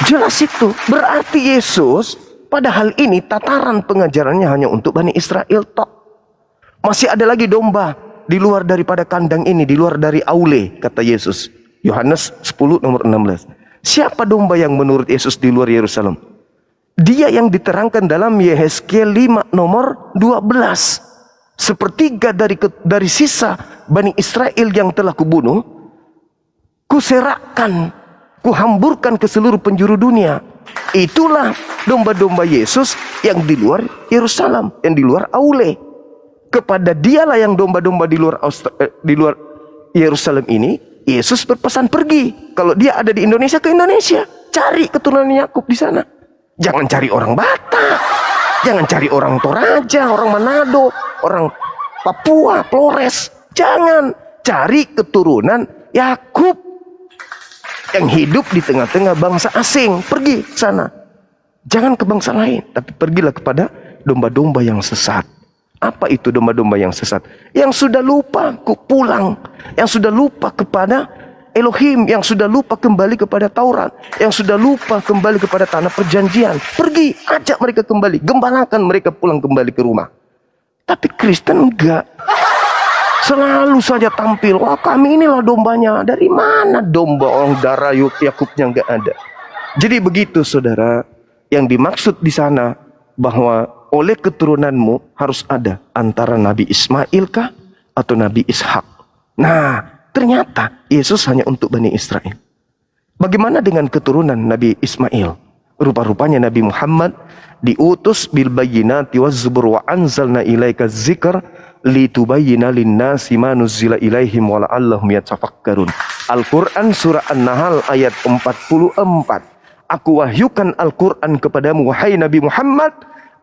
Jelas itu. Berarti Yesus pada hal ini tataran pengajarannya hanya untuk Bani Israel tok. Masih ada lagi domba di luar daripada kandang ini, di luar dari aule, kata Yesus. Yohanes 10 nomor 16. Siapa domba yang menurut Yesus di luar Yerusalem? Dia yang diterangkan dalam Yehezkiel 5 nomor 12. Sepertiga dari sisa Bani Israel yang telah kubunuh, kuserakkan, kuhamburkan ke seluruh penjuru dunia. Itulah domba-domba Yesus yang di luar Yerusalem, yang di luar aule. Kepada dialah yang domba-domba di luar Yerusalem ini, Yesus berpesan pergi. Kalau dia ada di Indonesia, ke Indonesia. Cari keturunan Yakub di sana. Jangan cari orang Batak. Jangan cari orang Toraja, orang Manado, orang Papua, Flores. Jangan cari keturunan Yakub yang hidup di tengah-tengah bangsa asing. Pergi ke sana. Jangan ke bangsa lain, tapi pergilah kepada domba-domba yang sesat. Apa itu domba-domba yang sesat? Yang sudah lupa pulang, yang sudah lupa kepada Elohim, yang sudah lupa kembali kepada Taurat, yang sudah lupa kembali kepada tanah perjanjian. Pergi, ajak mereka kembali, gembalakan mereka pulang kembali ke rumah. Tapi Kristen enggak. Selalu saja tampil, wah kami inilah dombanya. Dari mana domba orang darah Yakubnya enggak ada? Jadi begitu saudara, yang dimaksud di sana bahwa oleh keturunanmu harus ada antara Nabi Ismail kah atau Nabi Ishak. Nah, ternyata Yesus hanya untuk Bani Israel. Bagaimana dengan keturunan Nabi Ismail? Rupa-rupanya Nabi Muhammad diutus bil bayyinati waz zubur wa anzalna ilaika dzikr litubayyana lin-nasi ma nuzila ilaihim wa la'allahum yatafakkarun. Al-Qur'an surah An-Nahl ayat 44. Aku wahyukan Al-Qur'an kepadamu wahai Nabi Muhammad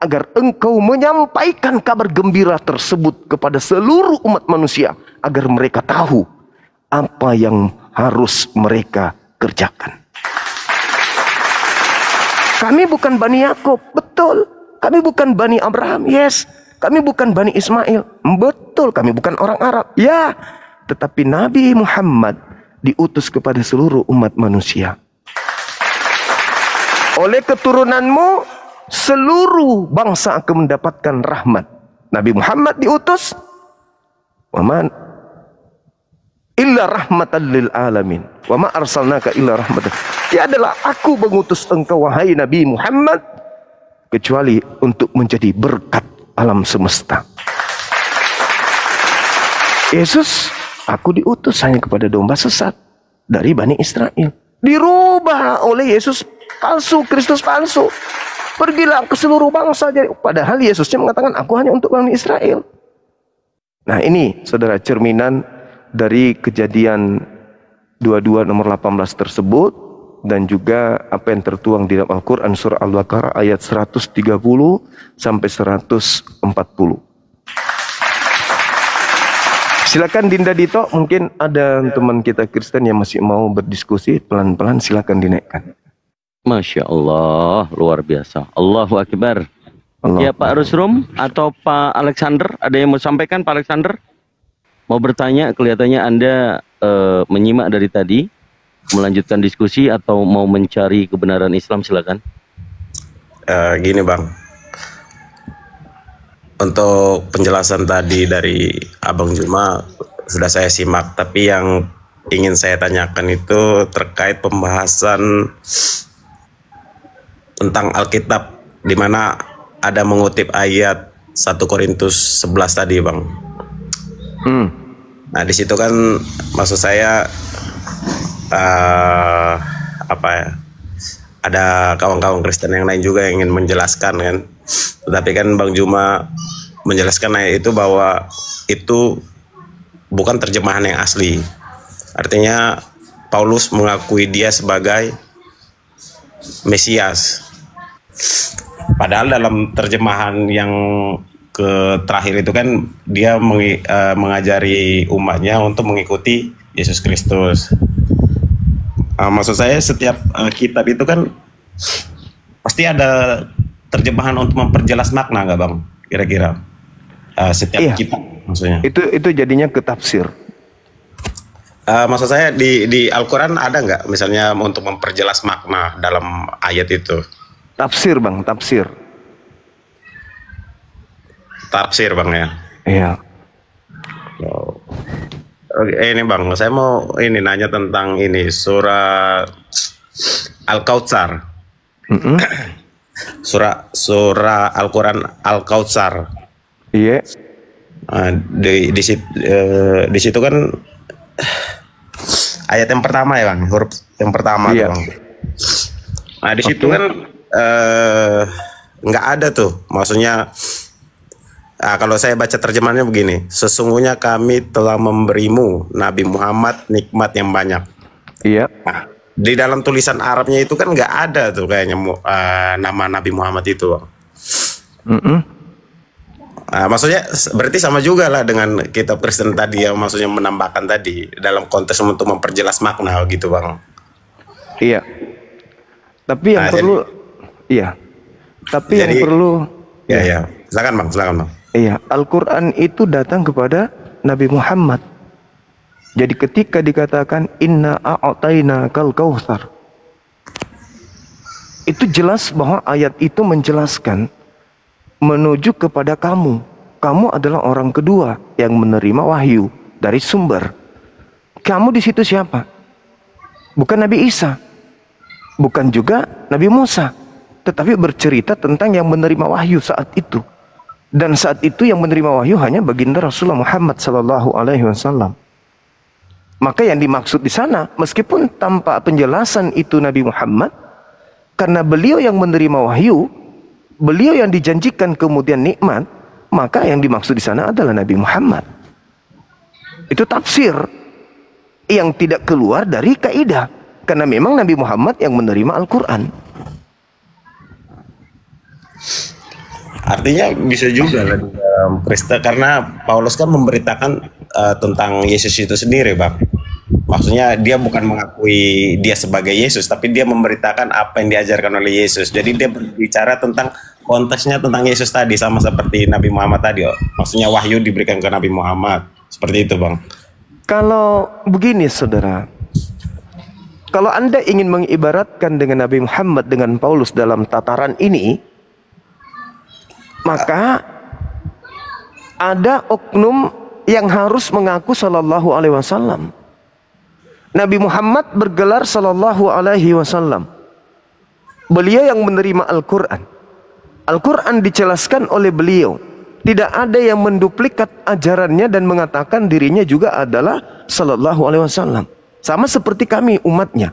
agar engkau menyampaikan kabar gembira tersebut kepada seluruh umat manusia, agar mereka tahu apa yang harus mereka kerjakan. Kami bukan Bani Yakub, betul. Kami bukan Bani Abraham, yes. Kami bukan Bani Ismail, betul. Kami bukan orang Arab, ya. Tetapi Nabi Muhammad diutus kepada seluruh umat manusia. Oleh keturunanmu seluruh bangsa akan mendapatkan rahmat. Nabi Muhammad diutus waman illa rahmatan lil alamin wa ma arsalnaka illa rahmatan. Tiadalah aku mengutus engkau wahai Nabi Muhammad kecuali untuk menjadi berkat alam semesta. Yesus, aku diutus hanya kepada domba sesat dari Bani Israel. Dirubah oleh Yesus palsu, Kristus palsu. Pergilah ke seluruh bangsa. Padahal Yesusnya mengatakan aku hanya untuk Bani Israel. Nah ini saudara cerminan dari Kejadian 22 nomor 18 tersebut. Dan juga apa yang tertuang di dalam Al-Quran surah Al-Baqarah ayat 130 sampai 140. Silakan Dinda Dito, mungkin ada teman kita Kristen yang masih mau berdiskusi, pelan-pelan silakan dinaikkan. Masya Allah, luar biasa. Allahu Akbar. Ya Pak Rusrum atau Pak Alexander, ada yang mau sampaikan Pak Alexander? Mau bertanya, kelihatannya Anda menyimak dari tadi, melanjutkan diskusi atau mau mencari kebenaran Islam, silakan. Gini Bang, untuk penjelasan tadi dari Abang Juma sudah saya simak, tapi yang ingin saya tanyakan itu terkait pembahasan tentang Alkitab, di mana ada mengutip ayat 1 Korintus 11 tadi Bang. Nah di situ kan maksud saya ada kawan-kawan Kristen yang lain juga yang ingin menjelaskan kan, tetapi kan Bang Juma menjelaskan ayat itu bahwa itu bukan terjemahan yang asli. Artinya Paulus mengakui dia sebagai Mesias, padahal dalam terjemahan yang terakhir itu kan dia mengajari umatnya untuk mengikuti Yesus Kristus. Maksud saya setiap kitab itu kan pasti ada terjemahan untuk memperjelas makna, nggak Bang? Kira-kira setiap kitab. maksudnya. Itu jadinya ketafsir. Maksud saya di Al-Quran ada nggak misalnya untuk memperjelas makna dalam ayat itu? Tafsir bang, tafsir. Tafsir bang ya. Iya. Oh. Oke, ini bang, saya mau ini nanya tentang ini surah Al-Kautsar. Surah Al-Quran Al-Kautsar. Iya. Di situ kan ayat yang pertama ya bang, huruf yang pertama tuh, bang. Nah di situ kan nggak ada tuh, maksudnya kalau saya baca terjemahannya begini, sesungguhnya kami telah memberimu Nabi Muhammad nikmat yang banyak. Iya. Nah, di dalam tulisan Arabnya itu kan nggak ada tuh kayaknya nama Nabi Muhammad itu, bang. Maksudnya berarti sama juga lah dengan kitab Kristen tadi yang maksudnya menambahkan tadi dalam konteks untuk memperjelas makna gitu bang. Iya. Tapi yang perlu, iya. Tapi yang perlu, ya. Silakan bang. Iya, Al-Quran itu datang kepada Nabi Muhammad. Jadi ketika dikatakan Inna a'taina kal kautsar, itu jelas bahwa ayat itu menjelaskan menuju kepada kamu. Kamu adalah orang kedua yang menerima wahyu dari sumber. Kamu di situ siapa? Bukan Nabi Isa, bukan juga Nabi Musa, tetapi bercerita tentang yang menerima wahyu saat itu. Dan saat itu yang menerima wahyu hanya baginda Rasulullah Muhammad SAW. Maka yang dimaksud di sana, meskipun tanpa penjelasan itu Nabi Muhammad, karena beliau yang menerima wahyu, beliau yang dijanjikan kemudian nikmat, maka yang dimaksud di sana adalah Nabi Muhammad. Itu tafsir yang tidak keluar dari kaidah, karena memang Nabi Muhammad yang menerima Al-Quran. Artinya bisa juga lah dalam Kristen, karena Paulus kan memberitakan tentang Yesus itu sendiri bang. Maksudnya dia bukan mengakui dia sebagai Yesus, tapi dia memberitakan apa yang diajarkan oleh Yesus. Jadi dia berbicara tentang konteksnya tentang Yesus tadi, sama seperti Nabi Muhammad tadi. Maksudnya wahyu diberikan ke Nabi Muhammad. Seperti itu bang. Kalau begini saudara, kalau Anda ingin mengibaratkan dengan Nabi Muhammad dengan Paulus dalam tataran ini, maka ada oknum yang harus mengaku sallallahu alaihi wasallam. Nabi Muhammad bergelar sallallahu alaihi wasallam. Beliau yang menerima Al-Quran. Al-Quran dijelaskan oleh beliau. Tidak ada yang menduplikat ajarannya dan mengatakan dirinya juga adalah sallallahu alaihi wasallam. Sama seperti kami umatnya.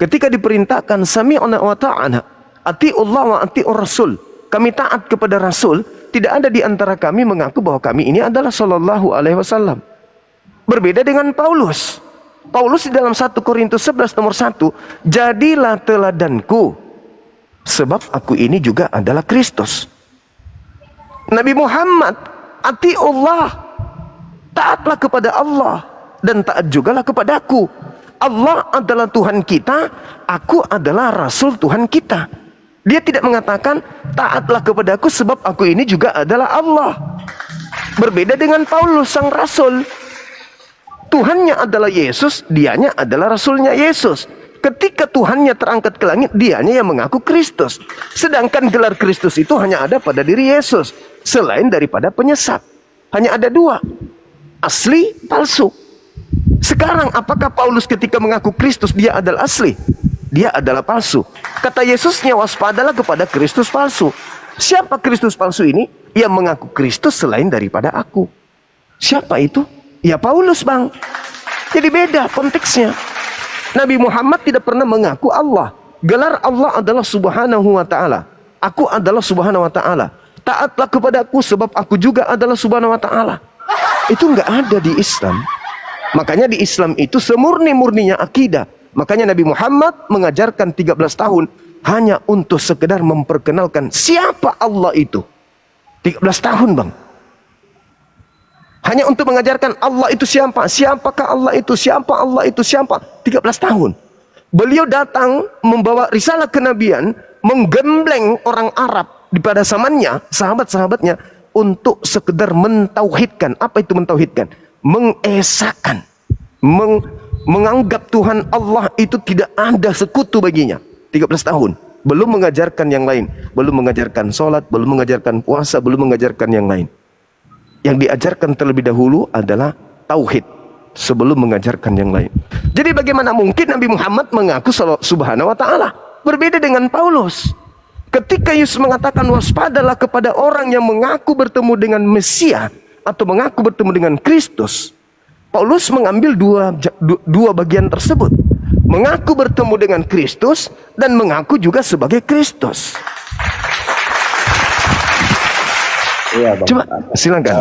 Ketika diperintahkan sami'na wa ta'ana, ati'ullah wa ati'ur rasul, kami taat kepada Rasul, tidak ada di antara kami mengaku bahwa kami ini adalah sallallahu alaihi wasallam. Berbeda dengan Paulus. Paulus di dalam 1 Korintus 11 nomor 1, jadilah teladanku, sebab aku ini juga adalah Kristus. Nabi Muhammad, ati'ullah, taatlah kepada Allah, dan taat jugalah kepadaku. Allah adalah Tuhan kita, aku adalah Rasul Tuhan kita. Dia tidak mengatakan taatlah kepadaku sebab aku ini juga adalah Allah. Berbeda dengan Paulus sang rasul. Tuhannya adalah Yesus, dianya adalah rasulnya Yesus. Ketika Tuhannya terangkat ke langit, dianya yang mengaku Kristus. Sedangkan gelar Kristus itu hanya ada pada diri Yesus, selain daripada penyesat. Hanya ada dua, asli, palsu. Sekarang apakah Paulus ketika mengaku Kristus dia adalah asli? Dia adalah palsu. Kata Yesusnya, waspadalah kepada Kristus palsu. Siapa Kristus palsu ini? Yang mengaku Kristus selain daripada aku. Siapa itu? Ya Paulus bang. Jadi beda konteksnya. Nabi Muhammad tidak pernah mengaku Allah. Gelar Allah adalah subhanahu wa ta'ala. Aku adalah subhanahu wa ta'ala. Taatlah kepadaku sebab aku juga adalah subhanahu wa ta'ala. Itu nggak ada di Islam. Makanya di Islam itu semurni-murninya akidah. Makanya Nabi Muhammad mengajarkan 13 tahun hanya untuk sekedar memperkenalkan siapa Allah itu. 13 tahun bang. Hanya untuk mengajarkan Allah itu siapa. Siapakah Allah itu? Siapa Allah itu? Siapa? 13 tahun. Beliau datang membawa risalah kenabian, menggembleng orang Arab di pada zamannya, sahabat-sahabatnya, untuk sekedar mentauhidkan. Apa itu mentauhidkan? Mengesahkan, menganggap Tuhan Allah itu tidak ada sekutu baginya. 13 tahun. Belum mengajarkan yang lain. Belum mengajarkan sholat, belum mengajarkan puasa, belum mengajarkan yang lain. Yang diajarkan terlebih dahulu adalah tauhid sebelum mengajarkan yang lain. Jadi bagaimana mungkin Nabi Muhammad mengaku subhanahu wa ta'ala? Berbeda dengan Paulus. Ketika Yesus mengatakan waspadalah kepada orang yang mengaku bertemu dengan Mesias atau mengaku bertemu dengan Kristus, Paulus mengambil dua bagian tersebut. Mengaku bertemu dengan Kristus dan mengaku juga sebagai Kristus. Iya bang. Coba silakan.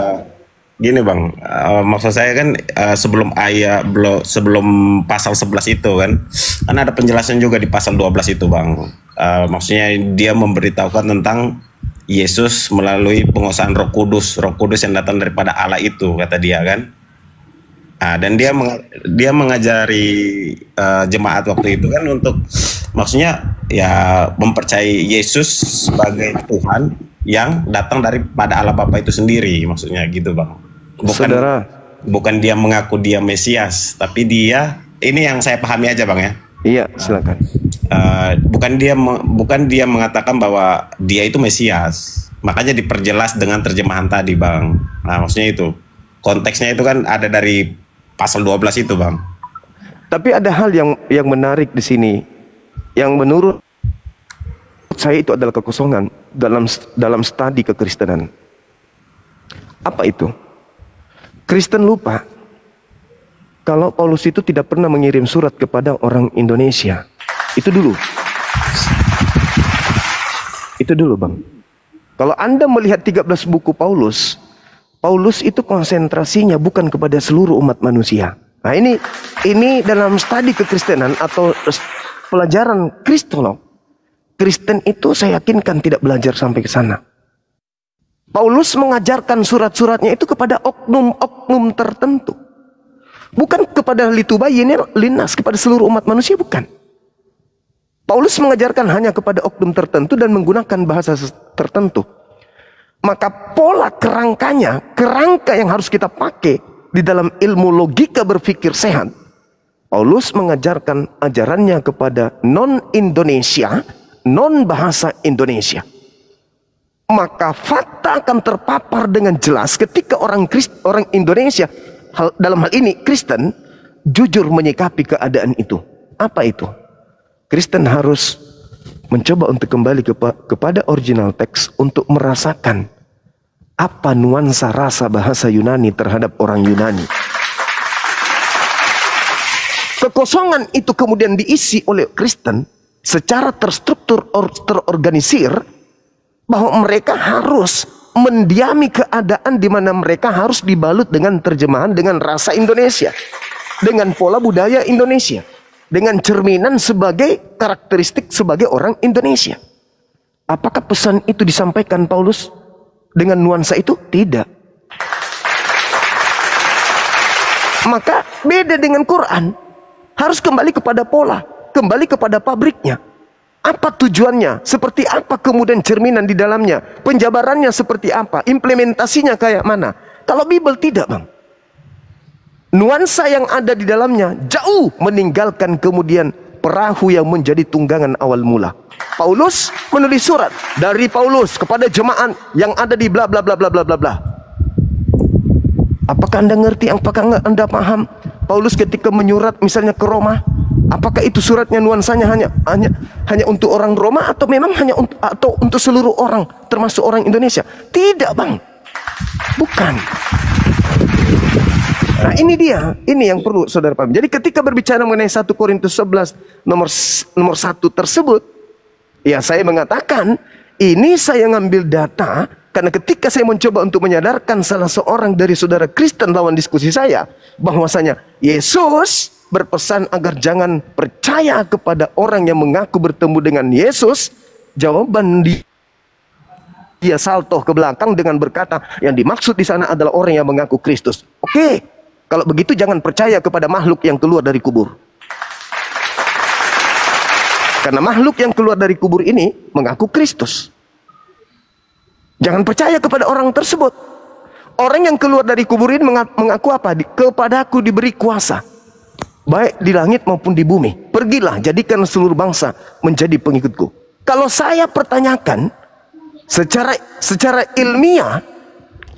Gini bang, maksud saya kan sebelum pasal 11 itu kan ada penjelasan juga di pasal 12 itu bang. Maksudnya dia memberitahukan tentang Yesus melalui penguasaan Roh Kudus yang datang daripada Allah itu, kata dia kan. Dan dia mengajari jemaat waktu itu kan untuk maksudnya ya mempercayai Yesus sebagai Tuhan yang datang daripada Allah Bapa itu sendiri, maksudnya gitu bang. Bukan dia mengaku dia Mesias, tapi dia, ini yang saya pahami aja bang ya. Iya, silakan. Bukan dia mengatakan bahwa dia itu Mesias, makanya diperjelas dengan terjemahan tadi bang. Nah maksudnya itu konteksnya itu kan ada dari pasal 12 itu bang. Tapi ada hal yang menarik di sini, yang menurut saya itu adalah kekosongan dalam studi kekristenan. Apa itu? Kristen lupa kalau Paulus itu tidak pernah mengirim surat kepada orang Indonesia. Itu dulu bang. Kalau Anda melihat 13 buku Paulus itu konsentrasinya bukan kepada seluruh umat manusia. Nah ini dalam studi kekristenan atau pelajaran kristolog, Kristen itu saya yakinkan tidak belajar sampai ke sana. Paulus mengajarkan surat-suratnya itu kepada oknum-oknum tertentu. Bukan kepada litubayin linas, kepada seluruh umat manusia, bukan. Paulus mengajarkan hanya kepada oknum tertentu dan menggunakan bahasa tertentu. Maka pola kerangka yang harus kita pakai di dalam ilmu logika berpikir sehat. Paulus mengajarkan ajarannya kepada non-Indonesia, non-bahasa Indonesia. Maka fakta akan terpapar dengan jelas ketika orang Indonesia, dalam hal ini Kristen, jujur menyikapi keadaan itu. Apa itu? Kristen harus mencoba untuk kembali kepada original teks untuk merasakan apa nuansa rasa bahasa Yunani terhadap orang Yunani. Kekosongan itu kemudian diisi oleh Kristen secara terstruktur, terorganisir, bahwa mereka harus mendiami keadaan di mana mereka harus dibalut dengan terjemahan dengan rasa Indonesia, dengan pola budaya Indonesia, dengan cerminan sebagai karakteristik sebagai orang Indonesia. Apakah pesan itu disampaikan Paulus dengan nuansa itu? Tidak. Maka beda dengan Quran, harus kembali kepada pola, kembali kepada pabriknya. Apa tujuannya? Seperti apa kemudian cerminan di dalamnya? Penjabarannya seperti apa? Implementasinya kayak mana? Kalau Bible tidak bang. Nuansa yang ada di dalamnya jauh meninggalkan kemudian perahu yang menjadi tunggangan awal mula. Paulus menulis surat dari Paulus kepada jemaat yang ada di bla bla bla bla bla bla bla. Apakah Anda ngerti? Apakah Anda paham? Paulus ketika menyurat misalnya ke Roma, apakah itu suratnya nuansanya hanya untuk orang Roma atau memang hanya untuk seluruh orang termasuk orang Indonesia? Tidak bang, bukan. Nah ini yang perlu saudara paham. Jadi ketika berbicara mengenai 1 Korintus 11 nomor 1 tersebut, ya saya mengatakan ini saya ngambil data karena ketika saya mencoba untuk menyadarkan salah seorang dari saudara Kristen lawan diskusi saya bahwasanya Yesus berpesan agar jangan percaya kepada orang yang mengaku bertemu dengan Yesus, jawaban dia salto ke belakang dengan berkata yang dimaksud di sana adalah orang yang mengaku Kristus. Oke, kalau begitu jangan percaya kepada makhluk yang keluar dari kubur. Karena makhluk yang keluar dari kubur ini mengaku Kristus. Jangan percaya kepada orang tersebut. Orang yang keluar dari kubur ini mengaku apa? Kepadaku diberi kuasa, baik di langit maupun di bumi. Pergilah, jadikan seluruh bangsa menjadi pengikutku. Kalau saya pertanyakan secara ilmiah,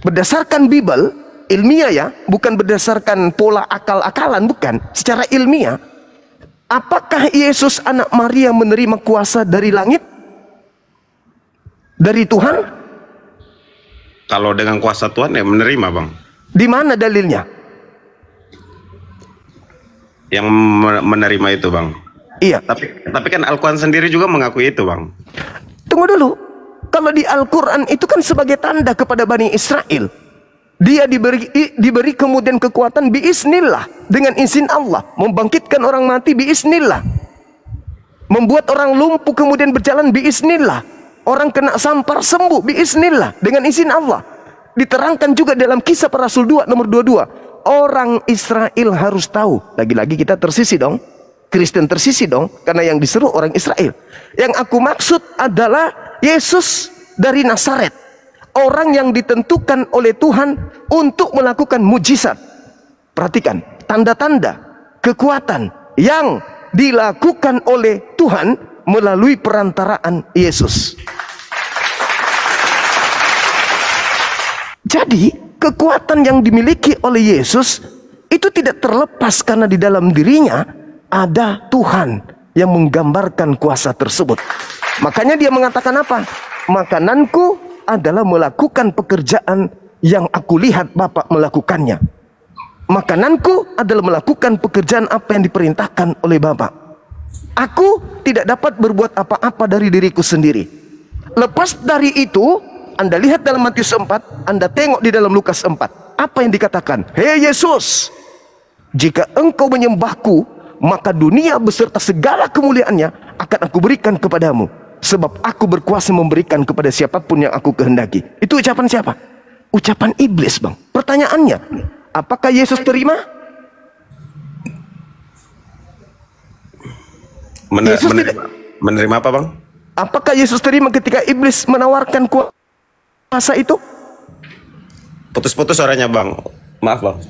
berdasarkan Bible, ilmiah ya, bukan berdasarkan pola akal-akalan, bukan. Secara ilmiah, apakah Yesus anak Maria menerima kuasa dari langit? Dari Tuhan? Kalau dengan kuasa Tuhan ya menerima, Bang. Di mana dalilnya? Yang menerima itu, Bang. Iya. Tapi kan Al-Quran sendiri juga mengakui itu, Bang. Tunggu dulu. Kalau di Al-Quran itu kan sebagai tanda kepada Bani Israel. Dia diberi kemudian kekuatan biiznillah, dengan izin Allah, membangkitkan orang mati biiznillah, membuat orang lumpuh kemudian berjalan biiznillah, orang kena sampar sembuh biiznillah dengan izin Allah. Diterangkan juga dalam Kisah Para Rasul 2 nomor 22. Orang Israel harus tahu. Lagi-lagi kita tersisi dong, Kristen tersisi dong, karena yang diseru orang Israel. Yang aku maksud adalah Yesus dari Nazaret, orang yang ditentukan oleh Tuhan untuk melakukan mujizat. Perhatikan, tanda-tanda kekuatan yang dilakukan oleh Tuhan melalui perantaraan Yesus. Jadi, kekuatan yang dimiliki oleh Yesus itu tidak terlepas karena di dalam dirinya ada Tuhan yang menggambarkan kuasa tersebut. Makanya dia mengatakan apa? Makananku adalah melakukan pekerjaan yang aku lihat Bapa melakukannya. Makananku adalah melakukan pekerjaan apa yang diperintahkan oleh Bapa. Aku tidak dapat berbuat apa-apa dari diriku sendiri. Lepas dari itu, Anda lihat dalam Matius 4, Anda tengok di dalam Lukas 4. Apa yang dikatakan? Hei Yesus, jika engkau menyembahku, maka dunia beserta segala kemuliaannya akan aku berikan kepadamu. Sebab aku berkuasa memberikan kepada siapapun yang aku kehendaki. Itu ucapan siapa? Ucapan iblis, Bang. Pertanyaannya, apakah Yesus terima? Menerima apa, Bang? Apakah Yesus terima ketika iblis menawarkan kuasa itu? Putus-putus suaranya, Bang. Maaf, Bang.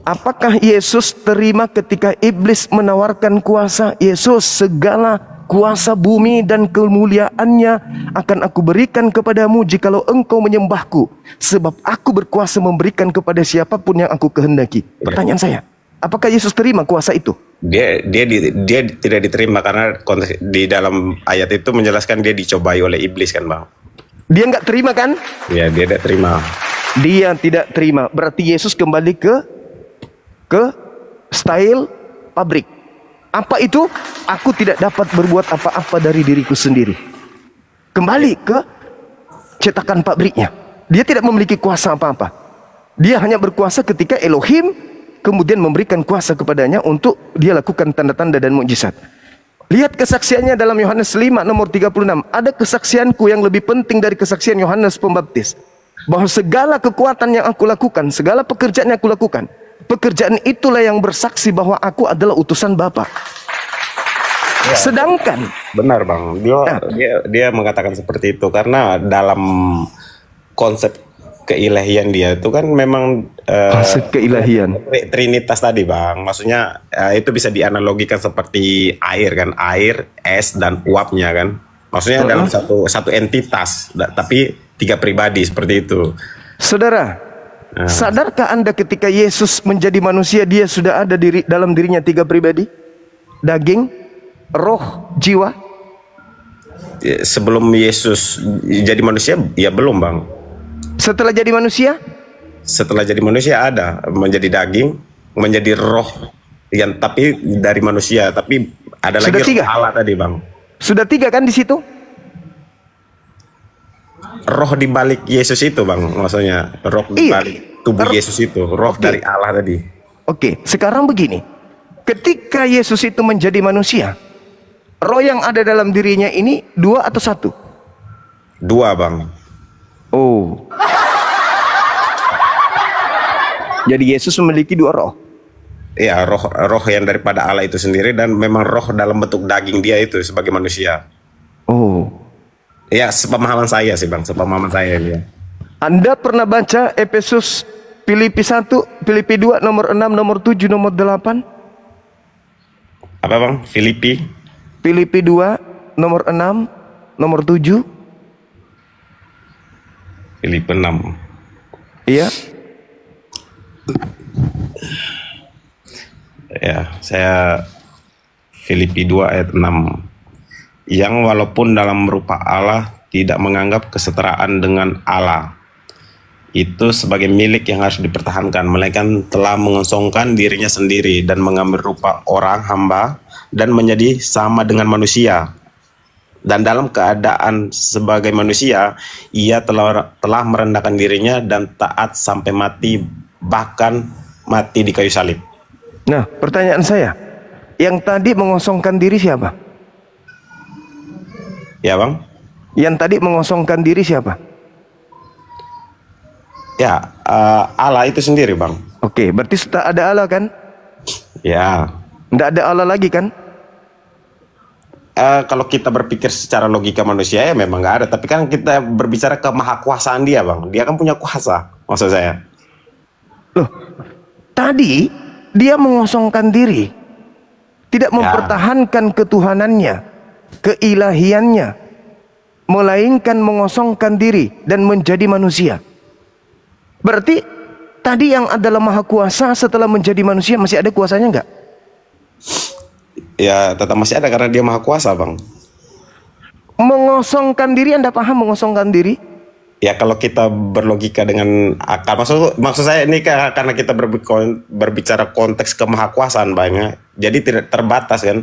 Apakah Yesus terima ketika iblis menawarkan kuasa? Yesus, segala kuasa bumi dan kemuliaannya akan aku berikan kepadamu jikalau engkau menyembahku. Sebab aku berkuasa memberikan kepada siapapun yang aku kehendaki. Pertanyaan saya, apakah Yesus terima kuasa itu? Dia tidak diterima karena di dalam ayat itu menjelaskan dia dicobai oleh iblis kan, Bang. Dia nggak terima kan? Ya, dia tidak terima. Dia tidak terima. Berarti Yesus kembali ke style pabrik. Apa itu? Aku tidak dapat berbuat apa-apa dari diriku sendiri. Kembali ke cetakan pabriknya. Dia tidak memiliki kuasa apa-apa. Dia hanya berkuasa ketika Elohim kemudian memberikan kuasa kepadanya untuk dia lakukan tanda-tanda dan mukjizat. Lihat kesaksiannya dalam Yohanes 5 nomor 36. Ada kesaksianku yang lebih penting dari kesaksian Yohanes Pembaptis, bahwa segala kekuatan yang aku lakukan, segala pekerjaan yang aku lakukan, pekerjaan itulah yang bersaksi bahwa aku adalah utusan Bapa. Ya, sedangkan benar, Bang, dia mengatakan seperti itu karena dalam konsep keilahian dia itu kan memang konsep keilahian Trinitas tadi, Bang. Maksudnya itu bisa dianalogikan seperti air kan, air, es dan uapnya kan. Maksudnya dalam satu entitas, tapi tiga pribadi seperti itu. Saudara, sadarkah Anda ketika Yesus menjadi manusia, dia sudah ada dalam dirinya tiga pribadi? Daging, roh, jiwa. Sebelum Yesus jadi manusia, ya belum, Bang. Setelah jadi manusia? Setelah jadi manusia ada, menjadi daging, menjadi roh, yang tapi dari manusia, tapi ada sudah lagi tiga. Roh Allah tadi, Bang. Sudah tiga kan di situ? Roh di balik Yesus itu, Bang, maksudnya roh di balik tubuh Yesus itu, roh dari Allah tadi. Oke, sekarang begini. Ketika Yesus itu menjadi manusia, roh yang ada dalam dirinya ini dua atau satu? Dua, Bang. Oh. Jadi Yesus memiliki dua roh. Ya, roh yang daripada Allah itu sendiri dan memang roh dalam bentuk daging dia itu sebagai manusia. Oh. Ya, sepemahaman saya sih Bang, sepemahaman saya ini ya. Anda pernah baca Efesus, Filipi 1, Filipi 2, nomor 6, nomor 7, nomor 8? Apa Bang? Filipi? Filipi 2, nomor 6, nomor 7? Filipi 6. Iya. Ya, saya Filipi 2 ayat 6. Yang walaupun dalam rupa Allah tidak menganggap kesetaraan dengan Allah itu sebagai milik yang harus dipertahankan, melainkan telah mengosongkan dirinya sendiri dan mengambil rupa orang hamba dan menjadi sama dengan manusia. Dan dalam keadaan sebagai manusia, ia telah merendahkan dirinya dan taat sampai mati, bahkan mati di kayu salib. Nah, pertanyaan saya, yang tadi mengosongkan diri siapa? Ya Bang? Yang tadi mengosongkan diri siapa? Ya, Allah itu sendiri Bang. Oke, berarti sudah ada Allah kan? Ya. Tidak ada Allah lagi kan? Kalau kita berpikir secara logika manusia ya memang nggak ada. Tapi kan kita berbicara kemahakuasaan dia Bang. Dia kan punya kuasa, maksud saya. Loh, tadi dia mengosongkan diri. Tidak mempertahankan ketuhanannya, keilahiannya, melainkan mengosongkan diri dan menjadi manusia. Berarti tadi yang adalah maha kuasa setelah menjadi manusia masih ada kuasanya enggak? Ya tetap masih ada karena dia maha kuasa Bang. Mengosongkan diri, Anda paham mengosongkan diri? Ya kalau kita berlogika dengan akal, maksud saya ini karena kita berbicara konteks kemahakuasaan Bang ya. Jadi tidak terbatas kan?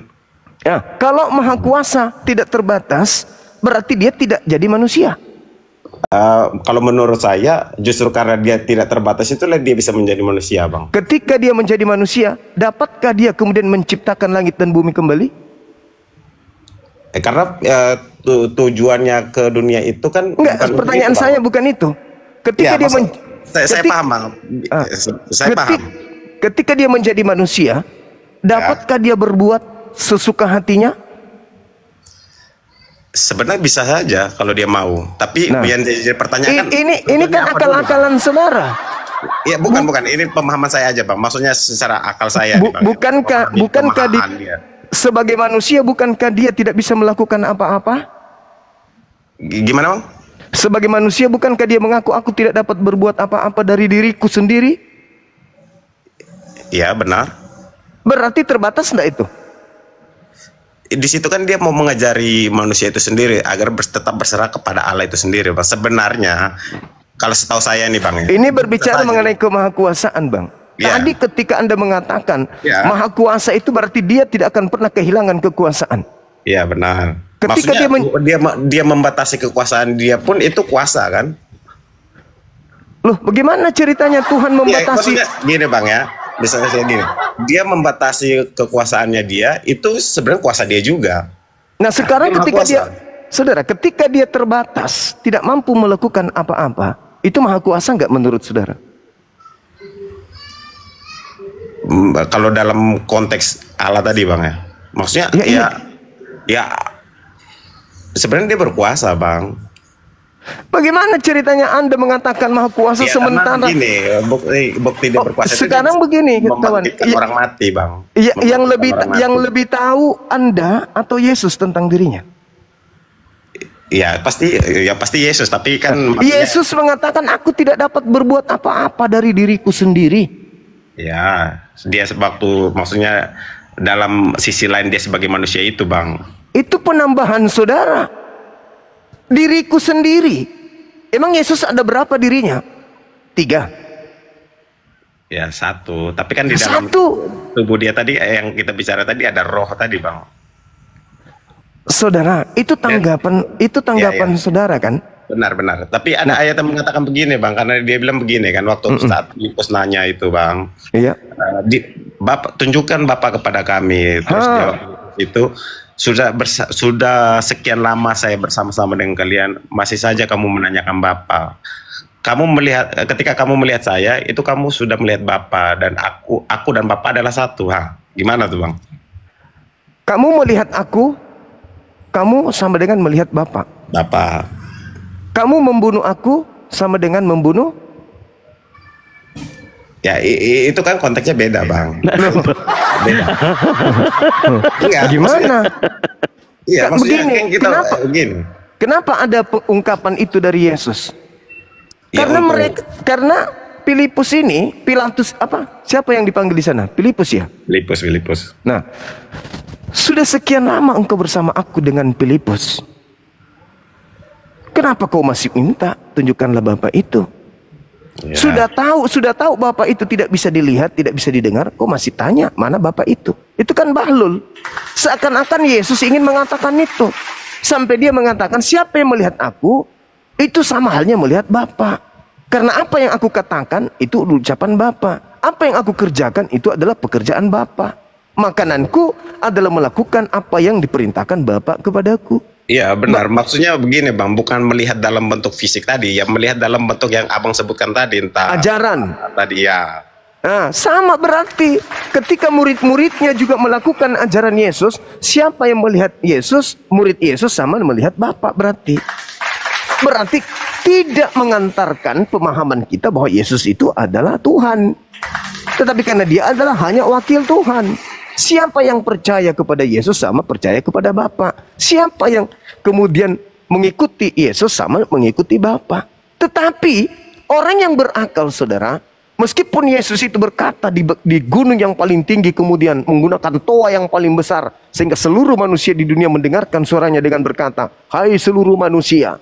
Ya, kalau maha kuasa tidak terbatas, berarti dia tidak jadi manusia. Kalau menurut saya justru karena dia tidak terbatas itulah dia bisa menjadi manusia Bang. Ketika dia menjadi manusia, dapatkah dia kemudian menciptakan langit dan bumi kembali? Karena tujuannya ke dunia itu kan enggak, pertanyaan saya bukan itu. Ketika ya, dia saya paham Bang. Saya paham. Ketika dia menjadi manusia, dapatkah dia berbuat sesuka hatinya? Sebenarnya bisa saja kalau dia mau. Tapi yang jadi pertanyaan ini kan akal-akalan saudara. Iya, bukan. Ini pemahaman saya aja, Bang. Maksudnya secara akal saya. Bukankah sebagai manusia, bukankah dia tidak bisa melakukan apa-apa? Gimana, Bang? Sebagai manusia, bukankah dia mengaku aku tidak dapat berbuat apa-apa dari diriku sendiri? Iya, benar. Berarti terbatas enggak itu? Di situ kan dia mau mengajari manusia itu sendiri agar tetap berserah kepada Allah itu sendiri, Bang. Sebenarnya kalau setahu saya nih, Bang. Ini berbicara mengenai kemahakuasaan, Bang. Ya. Tadi ketika Anda mengatakan maha kuasa itu berarti dia tidak akan pernah kehilangan kekuasaan. Iya, benar. Ketika maksudnya dia membatasi kekuasaan dia pun itu kuasa kan? Loh, bagaimana ceritanya Tuhan membatasi? Ya, gini, Bang ya. Misalnya saya gini, dia membatasi kekuasaannya dia, itu sebenarnya kuasa dia juga. Nah sekarang ketika dia terbatas, tidak mampu melakukan apa-apa, itu maha kuasa nggak menurut saudara? Kalau dalam konteks Allah tadi Bang ya, maksudnya ya sebenarnya dia berkuasa Bang. Bagaimana ceritanya Anda mengatakan maha kuasa sementara begini, bukti dia berkuasa sekarang begini kawan, orang mati Bang. Yang lebih tahu Anda atau Yesus tentang dirinya? Ya pasti Yesus, tapi kan Yesus mengatakan aku tidak dapat berbuat apa-apa dari diriku sendiri. Ya, dia maksudnya dalam sisi lain dia sebagai manusia itu Bang. Itu penambahan saudara. Diriku sendiri. Emang Yesus ada berapa dirinya? 3. Ya 1. Tapi kan di dalam tubuh dia tadi yang kita bicara tadi ada roh tadi Bang. Saudara, itu tanggapan saudara kan? Benar. Tapi ada ayat yang mengatakan begini Bang, karena dia bilang begini kan waktu saat Filipus nanya itu Bang. Iya. Bapak tunjukkan Bapak kepada kami. Terus jawab itu sudah sekian lama saya bersama-sama dengan kalian, masih saja kamu menanyakan Bapa. Ketika kamu melihat saya, itu kamu sudah melihat Bapa, dan aku dan Bapa adalah satu. Gimana tuh Bang? Kamu melihat aku, kamu sama dengan melihat Bapa. Bapa. Kamu membunuh aku sama dengan membunuh. Ya itu kan konteksnya beda, Bang. Beda. Enggak, Gimana? Iya, maksudnya Begini, kan kita kenapa? begini. Kenapa ada ungkapan itu dari Yesus? Ya, Karena untuk- karena Filipus ini, Pilatus apa? Siapa yang dipanggil di sana? Filipus ya. Filipus. Nah, sudah sekian lama engkau bersama aku dengan Filipus. Kenapa kau masih minta tunjukkanlah Bapa itu? Ya. Sudah tahu Bapa itu tidak bisa dilihat, tidak bisa didengar, kau masih tanya mana Bapa itu? Itu kan bahlul. Seakan-akan Yesus ingin mengatakan itu. Sampai dia mengatakan, siapa yang melihat aku, itu sama halnya melihat Bapa. Karena apa yang aku katakan itu ucapan Bapa. Apa yang aku kerjakan itu adalah pekerjaan Bapa. Makananku adalah melakukan apa yang diperintahkan Bapa kepadaku. Iya benar, maksudnya begini Bang, bukan melihat dalam bentuk fisik tadi, ya melihat dalam bentuk yang Abang sebutkan tadi, entah Ajaran. tadi ya. Nah, sama berarti ketika murid-muridnya juga melakukan ajaran Yesus, siapa yang melihat Yesus, murid Yesus sama melihat Bapa berarti. Berarti tidak mengantarkan pemahaman kita bahwa Yesus itu adalah Tuhan. Tetapi karena dia adalah hanya wakil Tuhan. Siapa yang percaya kepada Yesus sama percaya kepada Bapa. Siapa yang kemudian mengikuti Yesus sama mengikuti Bapa. Tetapi orang yang berakal, saudara, meskipun Yesus itu berkata di gunung yang paling tinggi, kemudian menggunakan toa yang paling besar, sehingga seluruh manusia di dunia mendengarkan suaranya dengan berkata, hai seluruh manusia,